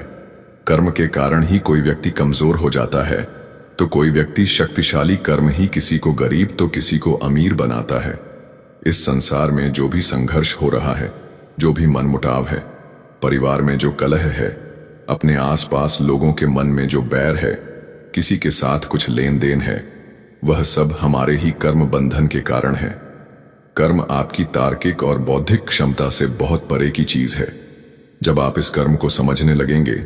कर्म के कारण ही कोई व्यक्ति कमजोर हो जाता है, तो कोई व्यक्ति शक्तिशाली कर्म ही किसी को गरीब तो किसी को अमीर बनाता है। इस संसार में जो भी संघर्ष हो रहा है, जो भी मनमुटाव है, परिवार में जो कलह है, अपने आसपास लोगों के मन में जो बैर है, किसी के साथ कुछ लेन देन है, वह सब हमारे ही कर्म बंधन के कारण है। कर्म आपकी तार्किक और बौद्धिक क्षमता से बहुत परे की चीज है। जब आप इस कर्म को समझने लगेंगे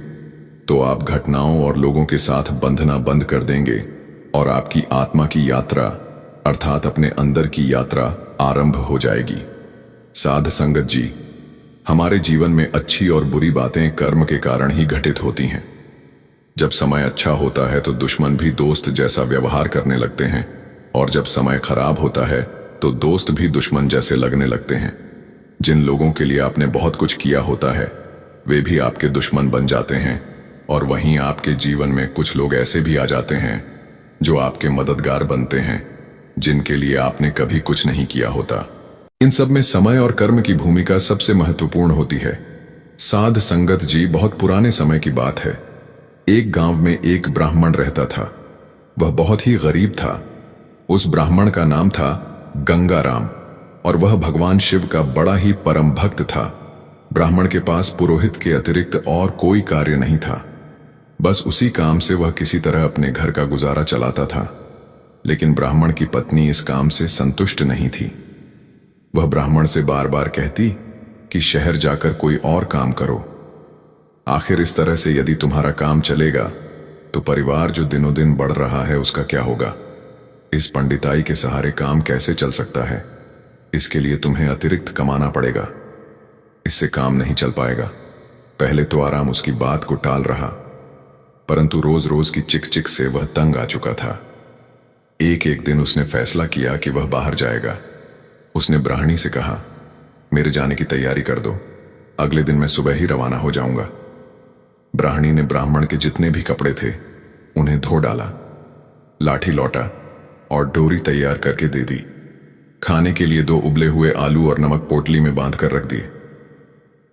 तो आप घटनाओं और लोगों के साथ बंधना बंद कर देंगे और आपकी आत्मा की यात्रा अर्थात अपने अंदर की यात्रा आरंभ हो जाएगी। साध संगत जी, हमारे जीवन में अच्छी और बुरी बातें कर्म के कारण ही घटित होती हैं। जब समय अच्छा होता है तो दुश्मन भी दोस्त जैसा व्यवहार करने लगते हैं, और जब समय खराब होता है तो दोस्त भी दुश्मन जैसे लगने लगते हैं। जिन लोगों के लिए आपने बहुत कुछ किया होता है, वे भी आपके दुश्मन बन जाते हैं, और वहीं आपके जीवन में कुछ लोग ऐसे भी आ जाते हैं जो आपके मददगार बनते हैं, जिनके लिए आपने कभी कुछ नहीं किया होता। इन सब में समय और कर्म की भूमिका सबसे महत्वपूर्ण होती है। साध संगत जी, बहुत पुराने समय की बात है। एक गांव में एक ब्राह्मण रहता था। वह बहुत ही गरीब था। उस ब्राह्मण का नाम था गंगाराम और वह भगवान शिव का बड़ा ही परम भक्त था। ब्राह्मण के पास पुरोहित के अतिरिक्त और कोई कार्य नहीं था। बस उसी काम से वह किसी तरह अपने घर का गुजारा चलाता था। लेकिन ब्राह्मण की पत्नी इस काम से संतुष्ट नहीं थी। वह ब्राह्मण से बार बार कहती कि शहर जाकर कोई और काम करो। आखिर इस तरह से यदि तुम्हारा काम चलेगा तो परिवार जो दिनों दिन बढ़ रहा है उसका क्या होगा? इस पंडिताई के सहारे काम कैसे चल सकता है? इसके लिए तुम्हें अतिरिक्त कमाना पड़ेगा। इससे काम नहीं चल पाएगा। पहले तो आराम उसकी बात को टाल रहा, परंतु रोज रोज की चिक चिक से वह तंग आ चुका था। एक दिन उसने फैसला किया कि वह बाहर जाएगा। उसने ब्राह्मणी से कहा, मेरे जाने की तैयारी कर दो, अगले दिन मैं सुबह ही रवाना हो जाऊंगा। ब्राह्मणी ने ब्राह्मण के जितने भी कपड़े थे उन्हें धो डाला, लाठी लौटा और डोरी तैयार करके दे दी। खाने के लिए 2 उबले हुए आलू और नमक पोटली में बांध कर रख दिए।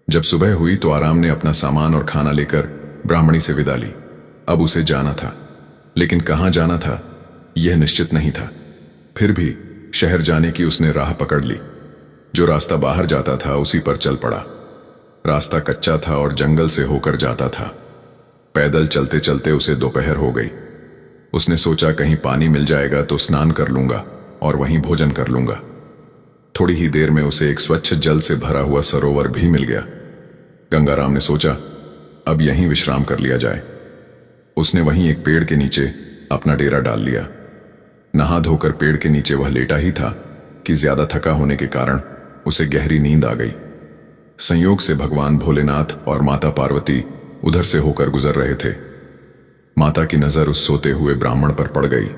जब सुबह हुई तो आराम ने अपना सामान और खाना लेकर ब्राह्मणी से विदा ली। अब उसे जाना था, लेकिन कहां जाना था यह निश्चित नहीं था। फिर भी शहर जाने की उसने राह पकड़ ली। जो रास्ता बाहर जाता था उसी पर चल पड़ा। रास्ता कच्चा था और जंगल से होकर जाता था। पैदल चलते चलते उसे दोपहर हो गई। उसने सोचा कहीं पानी मिल जाएगा तो स्नान कर लूंगा और वहीं भोजन कर लूंगा। थोड़ी ही देर में उसे एक स्वच्छ जल से भरा हुआ सरोवर भी मिल गया। गंगाराम ने सोचा अब यहीं विश्राम कर लिया जाए। उसने वहीं एक पेड़ के नीचे अपना डेरा डाल लिया। नहा धोकर पेड़ के नीचे वह लेटा ही था कि ज्यादा थका होने के कारण उसे गहरी नींद आ गई। संयोग से भगवान भोलेनाथ और माता पार्वती उधर से होकर गुजर रहे थे। माता की नजर उस सोते हुए ब्राह्मण पर पड़ गई।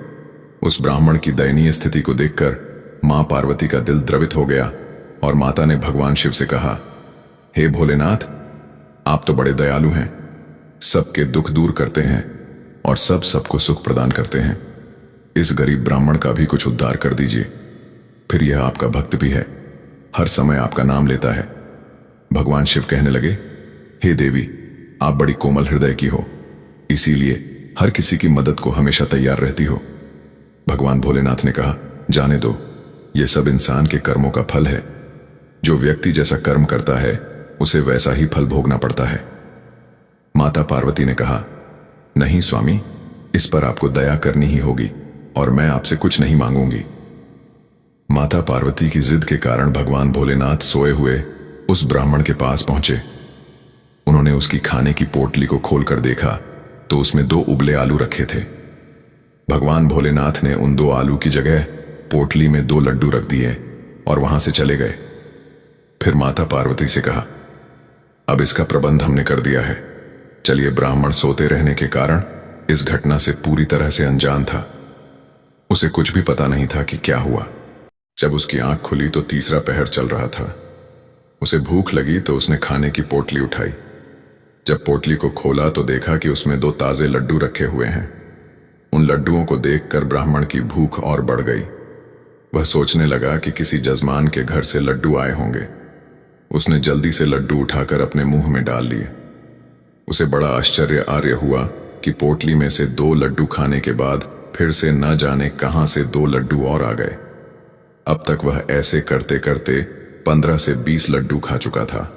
उस ब्राह्मण की दयनीय स्थिति को देखकर मां पार्वती का दिल द्रवित हो गया और माता ने भगवान शिव से कहा, हे भोलेनाथ, आप तो बड़े दयालु हैं, सबके दुख दूर करते हैं और सबको सुख प्रदान करते हैं। इस गरीब ब्राह्मण का भी कुछ उद्धार कर दीजिए। फिर यह आपका भक्त भी है, हर समय आपका नाम लेता है। भगवान शिव कहने लगे, हे देवी, आप बड़ी कोमल हृदय की हो, इसीलिए हर किसी की मदद को हमेशा तैयार रहती हो। भगवान भोलेनाथ ने कहा, जाने दो, ये सब इंसान के कर्मों का फल है। जो व्यक्ति जैसा कर्म करता है उसे वैसा ही फल भोगना पड़ता है। माता पार्वती ने कहा, नहीं स्वामी, इस पर आपको दया करनी ही होगी और मैं आपसे कुछ नहीं मांगूंगी। माता पार्वती की जिद के कारण भगवान भोलेनाथ सोए हुए उस ब्राह्मण के पास पहुंचे। उन्होंने उसकी खाने की पोटली को खोलकर देखा तो उसमें 2 उबले आलू रखे थे। भगवान भोलेनाथ ने उन 2 आलू की जगह पोटली में 2 लड्डू रख दिए और वहां से चले गए। फिर माता पार्वती से कहा, अब इसका प्रबंध हमने कर दिया है, चलिए। ब्राह्मण सोते रहने के कारण इस घटना से पूरी तरह से अनजान था। उसे कुछ भी पता नहीं था कि क्या हुआ। जब उसकी आंख खुली तो तीसरा पहर चल रहा था। उसे भूख लगी तो उसने खाने की पोटली उठाई। जब पोटली को खोला तो देखा कि उसमें 2 ताजे लड्डू रखे हुए हैं। उन लड्डुओं को देखकर ब्राह्मण की भूख और बढ़ गई। वह सोचने लगा कि किसी जजमान के घर से लड्डू आए होंगे। उसने जल्दी से लड्डू उठाकर अपने मुंह में डाल लिए। उसे बड़ा आश्चर्य हुआ कि पोटली में से 2 लड्डू खाने के बाद फिर से न जाने कहां से 2 लड्डू और आ गए। अब तक वह ऐसे करते करते 15 से 20 लड्डू खा चुका था,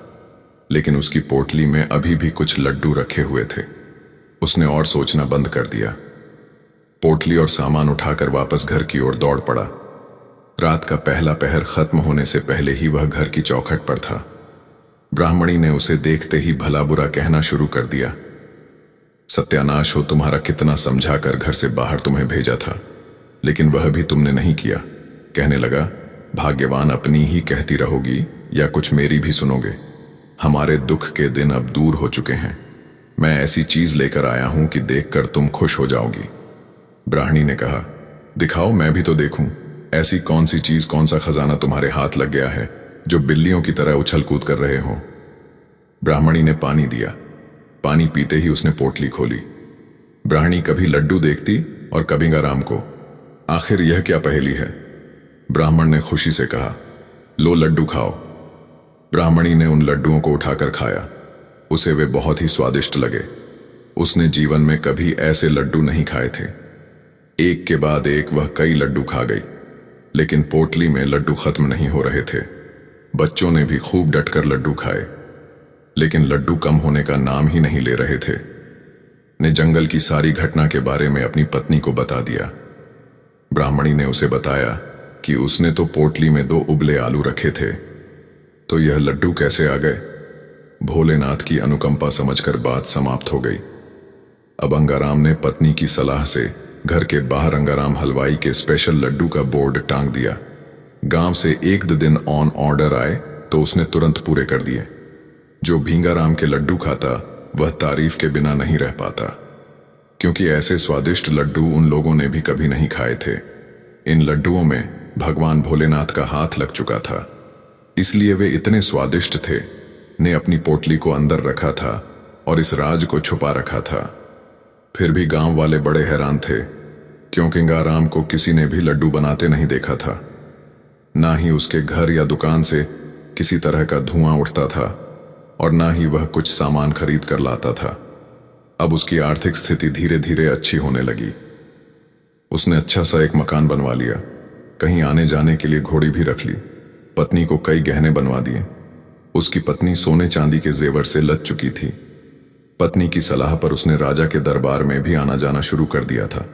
लेकिन उसकी पोटली में अभी भी कुछ लड्डू रखे हुए थे। उसने और सोचना बंद कर दिया। पोटली और सामान उठाकर वापस घर की ओर दौड़ पड़ा। रात का पहला पहर खत्म होने से पहले ही वह घर की चौखट पर था। ब्राह्मणी ने उसे देखते ही भला बुरा कहना शुरू कर दिया। सत्यानाश हो तुम्हारा, कितना समझाकर घर से बाहर तुम्हें भेजा था, लेकिन वह भी तुमने नहीं किया। कहने लगा, भाग्यवान अपनी ही कहती रहोगी या कुछ मेरी भी सुनोगे। हमारे दुख के दिन अब दूर हो चुके हैं। मैं ऐसी चीज लेकर आया हूं कि देखकर तुम खुश हो जाओगी। ब्राह्मणी ने कहा, दिखाओ, मैं भी तो देखूं। ऐसी कौन सी चीज, कौन सा खजाना तुम्हारे हाथ लग गया है जो बिल्लियों की तरह उछल कूद कर रहे हो। ब्राह्मणी ने पानी दिया। पानी पीते ही उसने पोटली खोली। ब्राह्मणी कभी लड्डू देखती और कभी गंगाराम को। आखिर यह क्या पहेली है? ब्राह्मण ने खुशी से कहा, लो लड्डू खाओ। ब्राह्मणी ने उन लड्डुओं को उठाकर खाया। उसे वे बहुत ही स्वादिष्ट लगे। उसने जीवन में कभी ऐसे लड्डू नहीं खाए थे। एक के बाद एक वह कई लड्डू खा गई, लेकिन पोटली में लड्डू खत्म नहीं हो रहे थे। बच्चों ने भी खूब डटकर लड्डू खाए, लेकिन लड्डू कम होने का नाम ही नहीं ले रहे थे। ने जंगल की सारी घटना के बारे में अपनी पत्नी को बता दिया। ब्राह्मणी ने उसे बताया कि उसने तो पोटली में 2 उबले आलू रखे थे, तो यह लड्डू कैसे आ गए। भोलेनाथ की अनुकंपा समझकर बात समाप्त हो गई। अब गंगाराम ने पत्नी की सलाह से घर के बाहर गंगाराम हलवाई के स्पेशल लड्डू का बोर्ड टांग दिया। गांव से 1 दिन ऑन ऑर्डर आए तो उसने तुरंत पूरे कर दिए। जो भींगाराम के लड्डू खाता वह तारीफ के बिना नहीं रह पाता, क्योंकि ऐसे स्वादिष्ट लड्डू उन लोगों ने भी कभी नहीं खाए थे। इन लड्डुओं में भगवान भोलेनाथ का हाथ लग चुका था, इसलिए वे इतने स्वादिष्ट थे। ने अपनी पोटली को अंदर रखा था और इस राज को छुपा रखा था। फिर भी गांव वाले बड़े हैरान थे, क्योंकि गंगाराम को किसी ने भी लड्डू बनाते नहीं देखा था। ना ही उसके घर या दुकान से किसी तरह का धुआं उठता था और ना ही वह कुछ सामान खरीद कर लाता था। अब उसकी आर्थिक स्थिति धीरे धीरे अच्छी होने लगी। उसने अच्छा सा एक मकान बनवा लिया, कहीं आने जाने के लिए घोड़ी भी रख ली। पत्नी को कई गहने बनवा दिए। उसकी पत्नी सोने चांदी के जेवर से लद चुकी थी। पत्नी की सलाह पर उसने राजा के दरबार में भी आना जाना शुरू कर दिया था।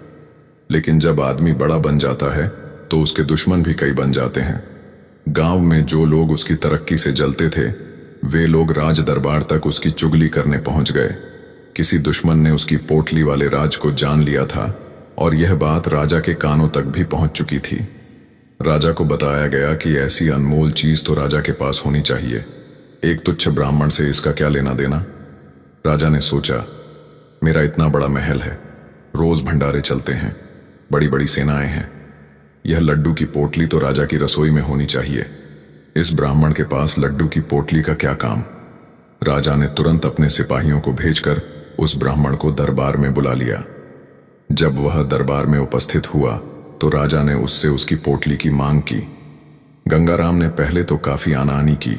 लेकिन जब आदमी बड़ा बन जाता है तो उसके दुश्मन भी कई बन जाते हैं। गांव में जो लोग उसकी तरक्की से जलते थे, वे लोग राज दरबार तक उसकी चुगली करने पहुंच गए। किसी दुश्मन ने उसकी पोटली वाले राज को जान लिया था और यह बात राजा के कानों तक भी पहुंच चुकी थी। राजा को बताया गया कि ऐसी अनमोल चीज तो राजा के पास होनी चाहिए, एक तुच्छ ब्राह्मण से इसका क्या लेना देना। राजा ने सोचा, मेरा इतना बड़ा महल है, रोज भंडारे चलते हैं, बड़ी बड़ी सेनाएं हैं, यह लड्डू की पोटली तो राजा की रसोई में होनी चाहिए। इस ब्राह्मण के पास लड्डू की पोटली का क्या काम। राजा ने तुरंत अपने सिपाहियों को भेजकर उस ब्राह्मण को दरबार में बुला लिया। जब वह दरबार में उपस्थित हुआ तो राजा ने उससे उसकी पोटली की मांग की। गंगाराम ने पहले तो काफी आनानी की,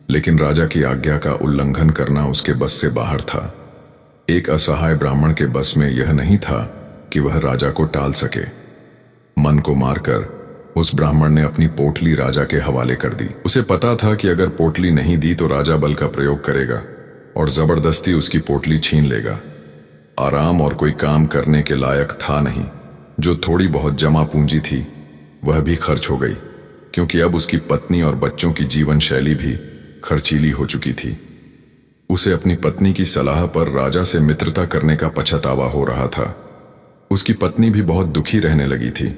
लेकिन राजा की आज्ञा का उल्लंघन करना उसके बस से बाहर था। एक असहाय ब्राह्मण के बस में यह नहीं था कि वह राजा को टाल सके। मन को मारकर उस ब्राह्मण ने अपनी पोटली राजा के हवाले कर दी। उसे पता था कि अगर पोटली नहीं दी तो राजा बल का प्रयोग करेगा और जबरदस्ती उसकी पोटली छीन लेगा। आराम और कोई काम करने के लायक था नहीं। जो थोड़ी बहुत जमा पूंजी थी वह भी खर्च हो गई, क्योंकि अब उसकी पत्नी और बच्चों की जीवन शैली भी खर्चीली हो चुकी थी। उसे अपनी पत्नी की सलाह पर राजा से मित्रता करने का पछतावा हो रहा था। उसकी पत्नी भी बहुत दुखी रहने लगी थी।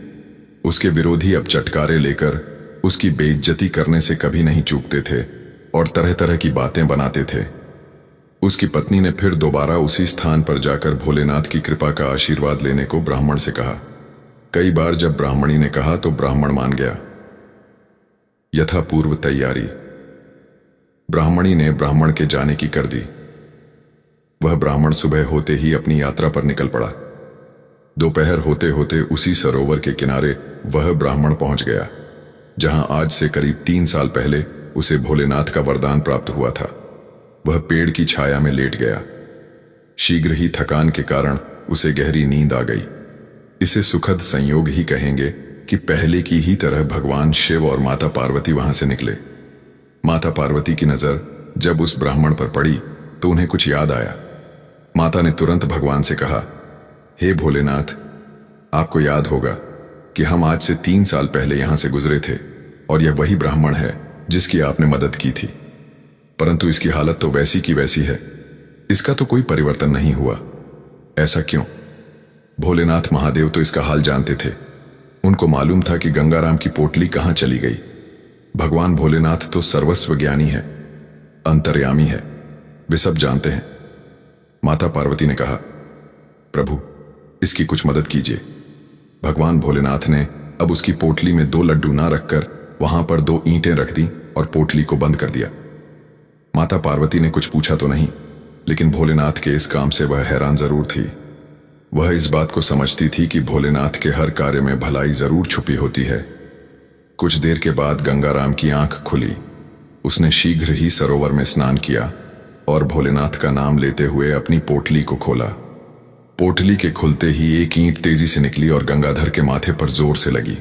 उसके विरोधी अब चटकारे लेकर उसकी बेइज्जती करने से कभी नहीं चूकते थे और तरह तरह की बातें बनाते थे। उसकी पत्नी ने फिर दोबारा उसी स्थान पर जाकर भोलेनाथ की कृपा का आशीर्वाद लेने को ब्राह्मण से कहा। कई बार जब ब्राह्मणी ने कहा तो ब्राह्मण मान गया। यथापूर्व तैयारी ब्राह्मणी ने ब्राह्मण के जाने की कर दी। वह ब्राह्मण सुबह होते ही अपनी यात्रा पर निकल पड़ा। दोपहर होते होते उसी सरोवर के किनारे वह ब्राह्मण पहुंच गया, जहां आज से करीब 3 साल पहले उसे भोलेनाथ का वरदान प्राप्त हुआ था। वह पेड़ की छाया में लेट गया। शीघ्र ही थकान के कारण उसे गहरी नींद आ गई। इसे सुखद संयोग ही कहेंगे कि पहले की ही तरह भगवान शिव और माता पार्वती वहां से निकले। माता पार्वती की नजर जब उस ब्राह्मण पर पड़ी तो उन्हें कुछ याद आया। माता ने तुरंत भगवान से कहा, हे भोलेनाथ, आपको याद होगा कि हम आज से 3 साल पहले यहां से गुजरे थे और यह वही ब्राह्मण है जिसकी आपने मदद की थी, परंतु इसकी हालत तो वैसी की वैसी है, इसका तो कोई परिवर्तन नहीं हुआ। ऐसा क्यों? भोलेनाथ महादेव तो इसका हाल जानते थे। उनको मालूम था कि गंगाराम की पोटली कहां चली गई। भगवान भोलेनाथ तो सर्वस्व ज्ञानी है, अंतर्यामी है, वे सब जानते हैं। माता पार्वती ने कहा, प्रभु, इसकी कुछ मदद कीजिए। भगवान भोलेनाथ ने अब उसकी पोटली में 2 लड्डू ना रखकर वहां पर 2 ईंटें रख दी और पोटली को बंद कर दिया। माता पार्वती ने कुछ पूछा तो नहीं, लेकिन भोलेनाथ के इस काम से वह हैरान जरूर थी। वह इस बात को समझती थी कि भोलेनाथ के हर कार्य में भलाई जरूर छुपी होती है। कुछ देर के बाद गंगाराम की आंख खुली। उसने शीघ्र ही सरोवर में स्नान किया और भोलेनाथ का नाम लेते हुए अपनी पोटली को खोला। पोटली के खुलते ही एक ईंट तेजी से निकली और गंगाधर के माथे पर जोर से लगी।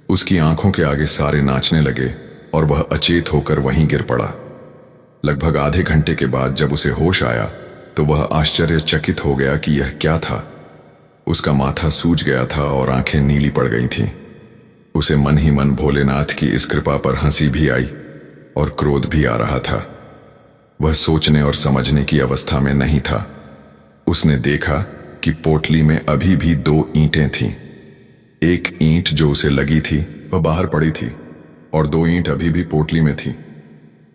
उसकी आंखों के आगे सारे नाचने लगे और वह अचेत होकर वहीं गिर पड़ा। लगभग आधे घंटे के बाद जब उसे होश आया तो वह आश्चर्यचकित हो गया कि यह क्या था। उसका माथा सूज गया था और आंखें नीली पड़ गई थीं। उसे मन ही मन भोलेनाथ की इस कृपा पर हंसी भी आई और क्रोध भी आ रहा था। वह सोचने और समझने की अवस्था में नहीं था। उसने देखा कि पोटली में अभी भी 2 ईंटें थीं। एक ईंट जो उसे लगी थी वह बाहर पड़ी थी और 2 ईंट अभी भी पोटली में थी।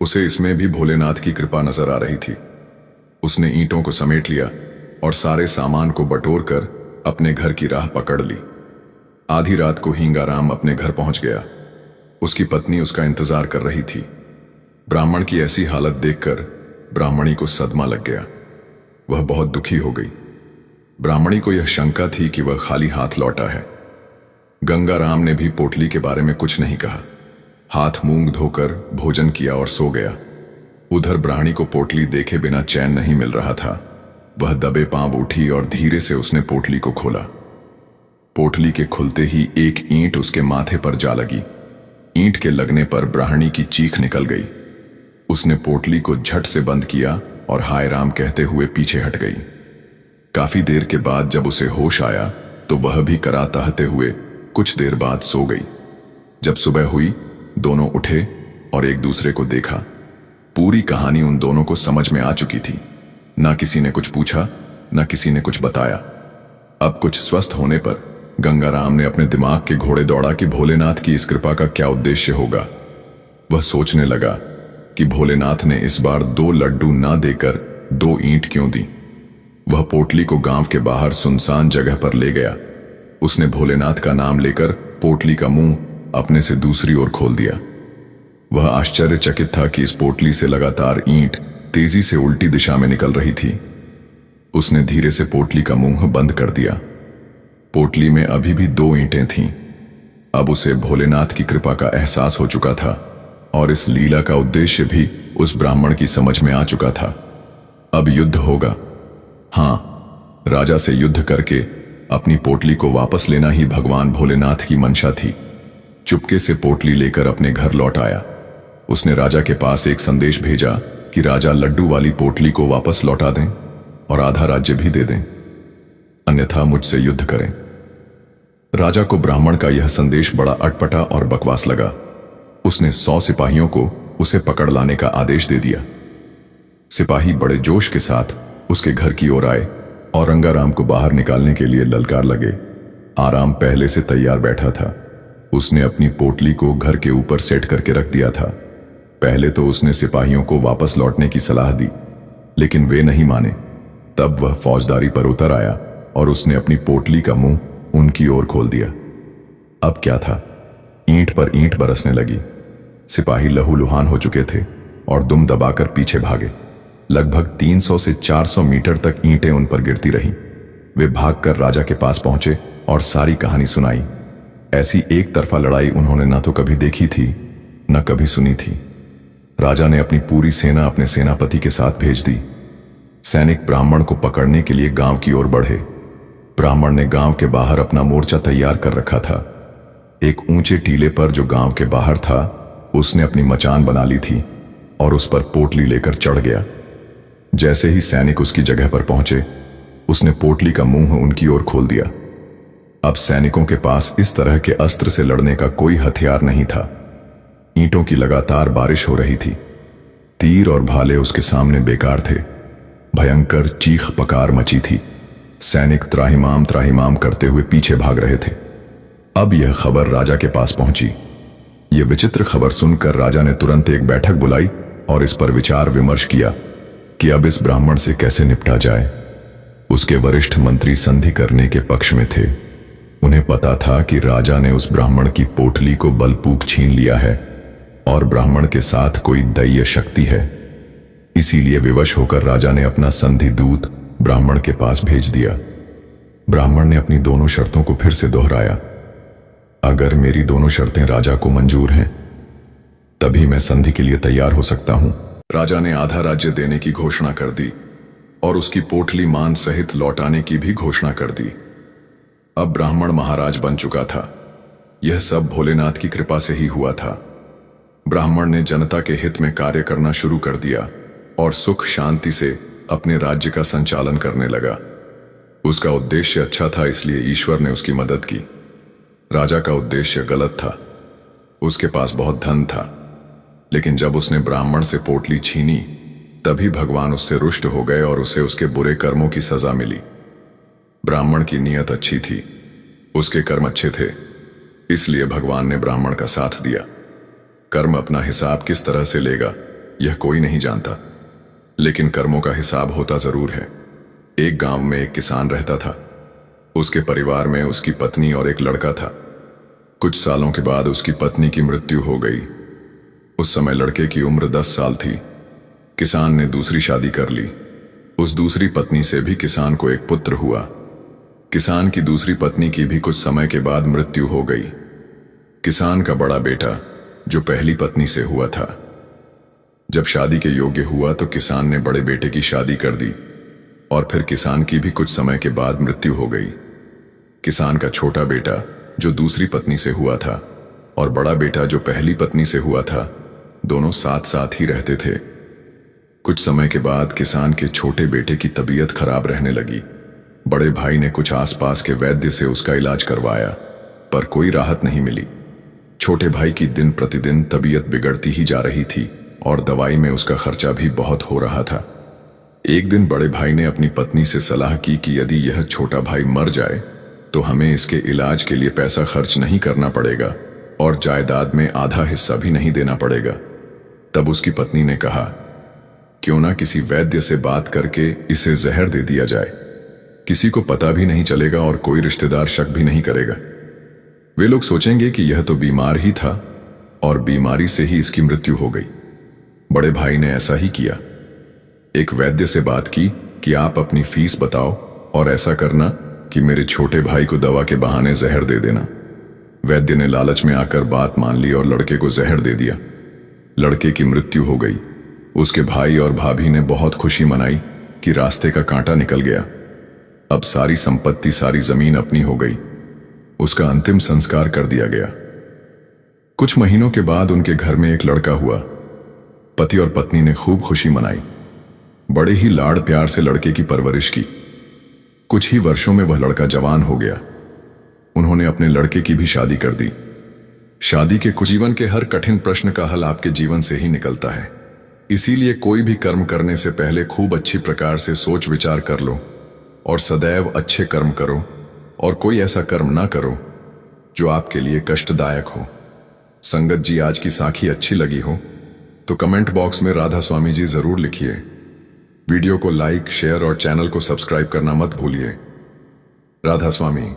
उसे इसमें भी भोलेनाथ की कृपा नजर आ रही थी। उसने ईंटों को समेट लिया और सारे सामान को बटोरकर अपने घर की राह पकड़ ली। आधी रात को हींगाराम अपने घर पहुंच गया। उसकी पत्नी उसका इंतजार कर रही थी। ब्राह्मण की ऐसी हालत देखकर ब्राह्मणी को सदमा लग गया। वह बहुत दुखी हो गई। ब्राह्मणी को यह शंका थी कि वह खाली हाथ लौटा है। गंगाराम ने भी पोटली के बारे में कुछ नहीं कहा। हाथ मूंग धोकर भोजन किया और सो गया। उधर ब्राह्मणी को पोटली देखे बिना चैन नहीं मिल रहा था। वह दबे पांव उठी और धीरे से उसने पोटली को खोला। पोटली के खुलते ही एक ईंट उसके माथे पर जा लगी। ईंट के लगने पर ब्राह्मणी की चीख निकल गई। उसने पोटली को झट से बंद किया और हाय राम कहते हुए पीछे हट गई। काफी देर के बाद जब उसे होश आया तो वह भी कराहते हुए कुछ देर बाद सो गई। जब सुबह हुई दोनों उठे और एक दूसरे को देखा। पूरी कहानी उन दोनों को समझ में आ चुकी थी। ना किसी ने कुछ पूछा, ना किसी ने कुछ बताया। अब कुछ स्वस्थ होने पर गंगाराम ने अपने दिमाग के घोड़े दौड़ा कि भोलेनाथ की इस कृपा का क्या उद्देश्य होगा। वह सोचने लगा कि भोलेनाथ ने इस बार 2 लड्डू ना देकर 2 ईंट क्यों दी। वह पोटली को गांव के बाहर सुनसान जगह पर ले गया। उसने भोलेनाथ का नाम लेकर पोटली का मुंह अपने से दूसरी ओर खोल दिया। वह आश्चर्यचकित था कि इस पोटली से लगातार ईंट तेजी से उल्टी दिशा में निकल रही थी। उसने धीरे से पोटली का मुंह बंद कर दिया। पोटली में अभी भी 2 ईंटें थीं। अब उसे भोलेनाथ की कृपा का एहसास हो चुका था और इस लीला का उद्देश्य भी उस ब्राह्मण की समझ में आ चुका था। अब युद्ध होगा। हां, राजा से युद्ध करके अपनी पोटली को वापस लेना ही भगवान भोलेनाथ की मंशा थी। चुपके से पोटली लेकर अपने घर लौट आया। उसने राजा के पास एक संदेश भेजा कि राजा लड्डू वाली पोटली को वापस लौटा दें और आधा राज्य भी दे दें, अन्यथा मुझसे युद्ध करें। राजा को ब्राह्मण का यह संदेश बड़ा अटपटा और बकवास लगा। उसने 100 सिपाहियों को उसे पकड़ लाने का आदेश दे दिया। सिपाही बड़े जोश के साथ उसके घर की ओर आए और रंगाराम को बाहर निकालने के लिए ललकार लगे। आराम पहले से तैयार बैठा था। उसने अपनी पोटली को घर के ऊपर सेट करके रख दिया था। पहले तो उसने सिपाहियों को वापस लौटने की सलाह दी, लेकिन वे नहीं माने। तब वह फौजदारी पर उतर आया और उसने अपनी पोटली का मुंह उनकी ओर खोल दिया। अब क्या था, ईंट पर ईंट बरसने लगी। सिपाही लहूलुहान हो चुके थे और दुम दबाकर पीछे भागे। लगभग 300 से 400 मीटर तक ईंटें उन पर गिरती रहीं। वे भागकर राजा के पास पहुंचे और सारी कहानी सुनाई। ऐसी एक तरफा लड़ाई उन्होंने न तो कभी देखी थी, न कभी सुनी थी। राजा ने अपनी पूरी सेना अपने सेनापति के साथ भेज दी। सैनिक ब्राह्मण को पकड़ने के लिए गांव की ओर बढ़े। ब्राह्मण ने गांव के बाहर अपना मोर्चा तैयार कर रखा था। एक ऊंचे टीले पर जो गांव के बाहर था, उसने अपनी मचान बना ली थी और उस पर पोटली लेकर चढ़ गया। जैसे ही सैनिक उसकी जगह पर पहुंचे, उसने पोटली का मुंह उनकी ओर खोल दिया। अब सैनिकों के पास इस तरह के अस्त्र से लड़ने का कोई हथियार नहीं था। ईंटों की लगातार बारिश हो रही थी। तीर और भाले उसके सामने बेकार थे। भयंकर चीख पकार मची थी। सैनिक त्राहिमाम त्राहिमाम करते हुए पीछे भाग रहे थे। अब यह खबर राजा के पास पहुंची। यह विचित्र खबर सुनकर राजा ने तुरंत एक बैठक बुलाई और इस पर विचार विमर्श किया कि अब इस ब्राह्मण से कैसे निपटा जाए। उसके वरिष्ठ मंत्री संधि करने के पक्ष में थे। उन्हें पता था कि राजा ने उस ब्राह्मण की पोटली को बलपूर्वक छीन लिया है और ब्राह्मण के साथ कोई दैवीय शक्ति है। इसीलिए विवश होकर राजा ने अपना संधि दूत ब्राह्मण के पास भेज दिया। ब्राह्मण ने अपनी दोनों शर्तों को फिर से दोहराया। अगर मेरी दोनों शर्तें राजा को मंजूर हैं, तभी मैं संधि के लिए तैयार हो सकता हूं। राजा ने आधा राज्य देने की घोषणा कर दी और उसकी पोटली मान सहित लौटाने की भी घोषणा कर दी। अब ब्राह्मण महाराज बन चुका था। यह सब भोलेनाथ की कृपा से ही हुआ था। ब्राह्मण ने जनता के हित में कार्य करना शुरू कर दिया और सुख शांति से अपने राज्य का संचालन करने लगा। उसका उद्देश्य अच्छा था, इसलिए ईश्वर ने उसकी मदद की। राजा का उद्देश्य गलत था। उसके पास बहुत धन था, लेकिन जब उसने ब्राह्मण से पोटली छीनी, तभी भगवान उससे रुष्ट हो गए और उसे उसके बुरे कर्मों की सजा मिली। ब्राह्मण की नीयत अच्छी थी, उसके कर्म अच्छे थे, इसलिए भगवान ने ब्राह्मण का साथ दिया। कर्म अपना हिसाब किस तरह से लेगा, यह कोई नहीं जानता, लेकिन कर्मों का हिसाब होता जरूर है। एक गांव में एक किसान रहता था। उसके परिवार में उसकी पत्नी और एक लड़का था। कुछ सालों के बाद उसकी पत्नी की मृत्यु हो गई। उस समय लड़के की उम्र 10 साल थी। किसान ने दूसरी शादी कर ली। उस दूसरी पत्नी से भी किसान को एक पुत्र हुआ। किसान की दूसरी पत्नी की भी कुछ समय के बाद मृत्यु हो गई। किसान का बड़ा बेटा, जो पहली पत्नी से हुआ था, जब शादी के योग्य हुआ तो किसान ने बड़े बेटे की शादी कर दी और फिर किसान की भी कुछ समय के बाद मृत्यु हो गई। किसान का छोटा बेटा, जो दूसरी पत्नी से हुआ था, और बड़ा बेटा, जो पहली पत्नी से हुआ था, दोनों साथ साथ ही रहते थे। कुछ समय के बाद किसान के छोटे बेटे की तबीयत खराब रहने लगी। बड़े भाई ने कुछ आसपास के वैद्य से उसका इलाज करवाया, पर कोई राहत नहीं मिली। छोटे भाई की दिन प्रतिदिन तबीयत बिगड़ती ही जा रही थी और दवाई में उसका खर्चा भी बहुत हो रहा था। एक दिन बड़े भाई ने अपनी पत्नी से सलाह की कि यदि यह छोटा भाई मर जाए तो हमें इसके इलाज के लिए पैसा खर्च नहीं करना पड़ेगा और जायदाद में आधा हिस्सा भी नहीं देना पड़ेगा। तब उसकी पत्नी ने कहा, क्यों ना किसी वैद्य से बात करके इसे जहर दे दिया जाए, किसी को पता भी नहीं चलेगा और कोई रिश्तेदार शक भी नहीं करेगा। वे लोग सोचेंगे कि यह तो बीमार ही था और बीमारी से ही इसकी मृत्यु हो गई। बड़े भाई ने ऐसा ही किया। एक वैद्य से बात की कि आप अपनी फीस बताओ और ऐसा करना कि मेरे छोटे भाई को दवा के बहाने जहर दे देना। वैद्य ने लालच में आकर बात मान ली और लड़के को जहर दे दिया। लड़के की मृत्यु हो गई। उसके भाई और भाभी ने बहुत खुशी मनाई कि रास्ते का कांटा निकल गया। अब सारी संपत्ति, सारी जमीन अपनी हो गई। उसका अंतिम संस्कार कर दिया गया। कुछ महीनों के बाद उनके घर में एक लड़का हुआ। पति और पत्नी ने खूब खुशी मनाई। बड़े ही लाड़ प्यार से लड़के की परवरिश की। कुछ ही वर्षों में वह लड़का जवान हो गया। उन्होंने अपने लड़के की भी शादी कर दी। शादी के कुछ जीवन के हर कठिन प्रश्न का हल आपके जीवन से ही निकलता है। इसीलिए कोई भी कर्म करने से पहले खूब अच्छी प्रकार से सोच विचार कर लो और सदैव अच्छे कर्म करो और कोई ऐसा कर्म ना करो जो आपके लिए कष्टदायक हो। संगत जी, आज की साखी अच्छी लगी हो तो कमेंट बॉक्स में राधा स्वामी जी जरूर लिखिए। वीडियो को लाइक, शेयर और चैनल को सब्सक्राइब करना मत भूलिए। राधा स्वामी।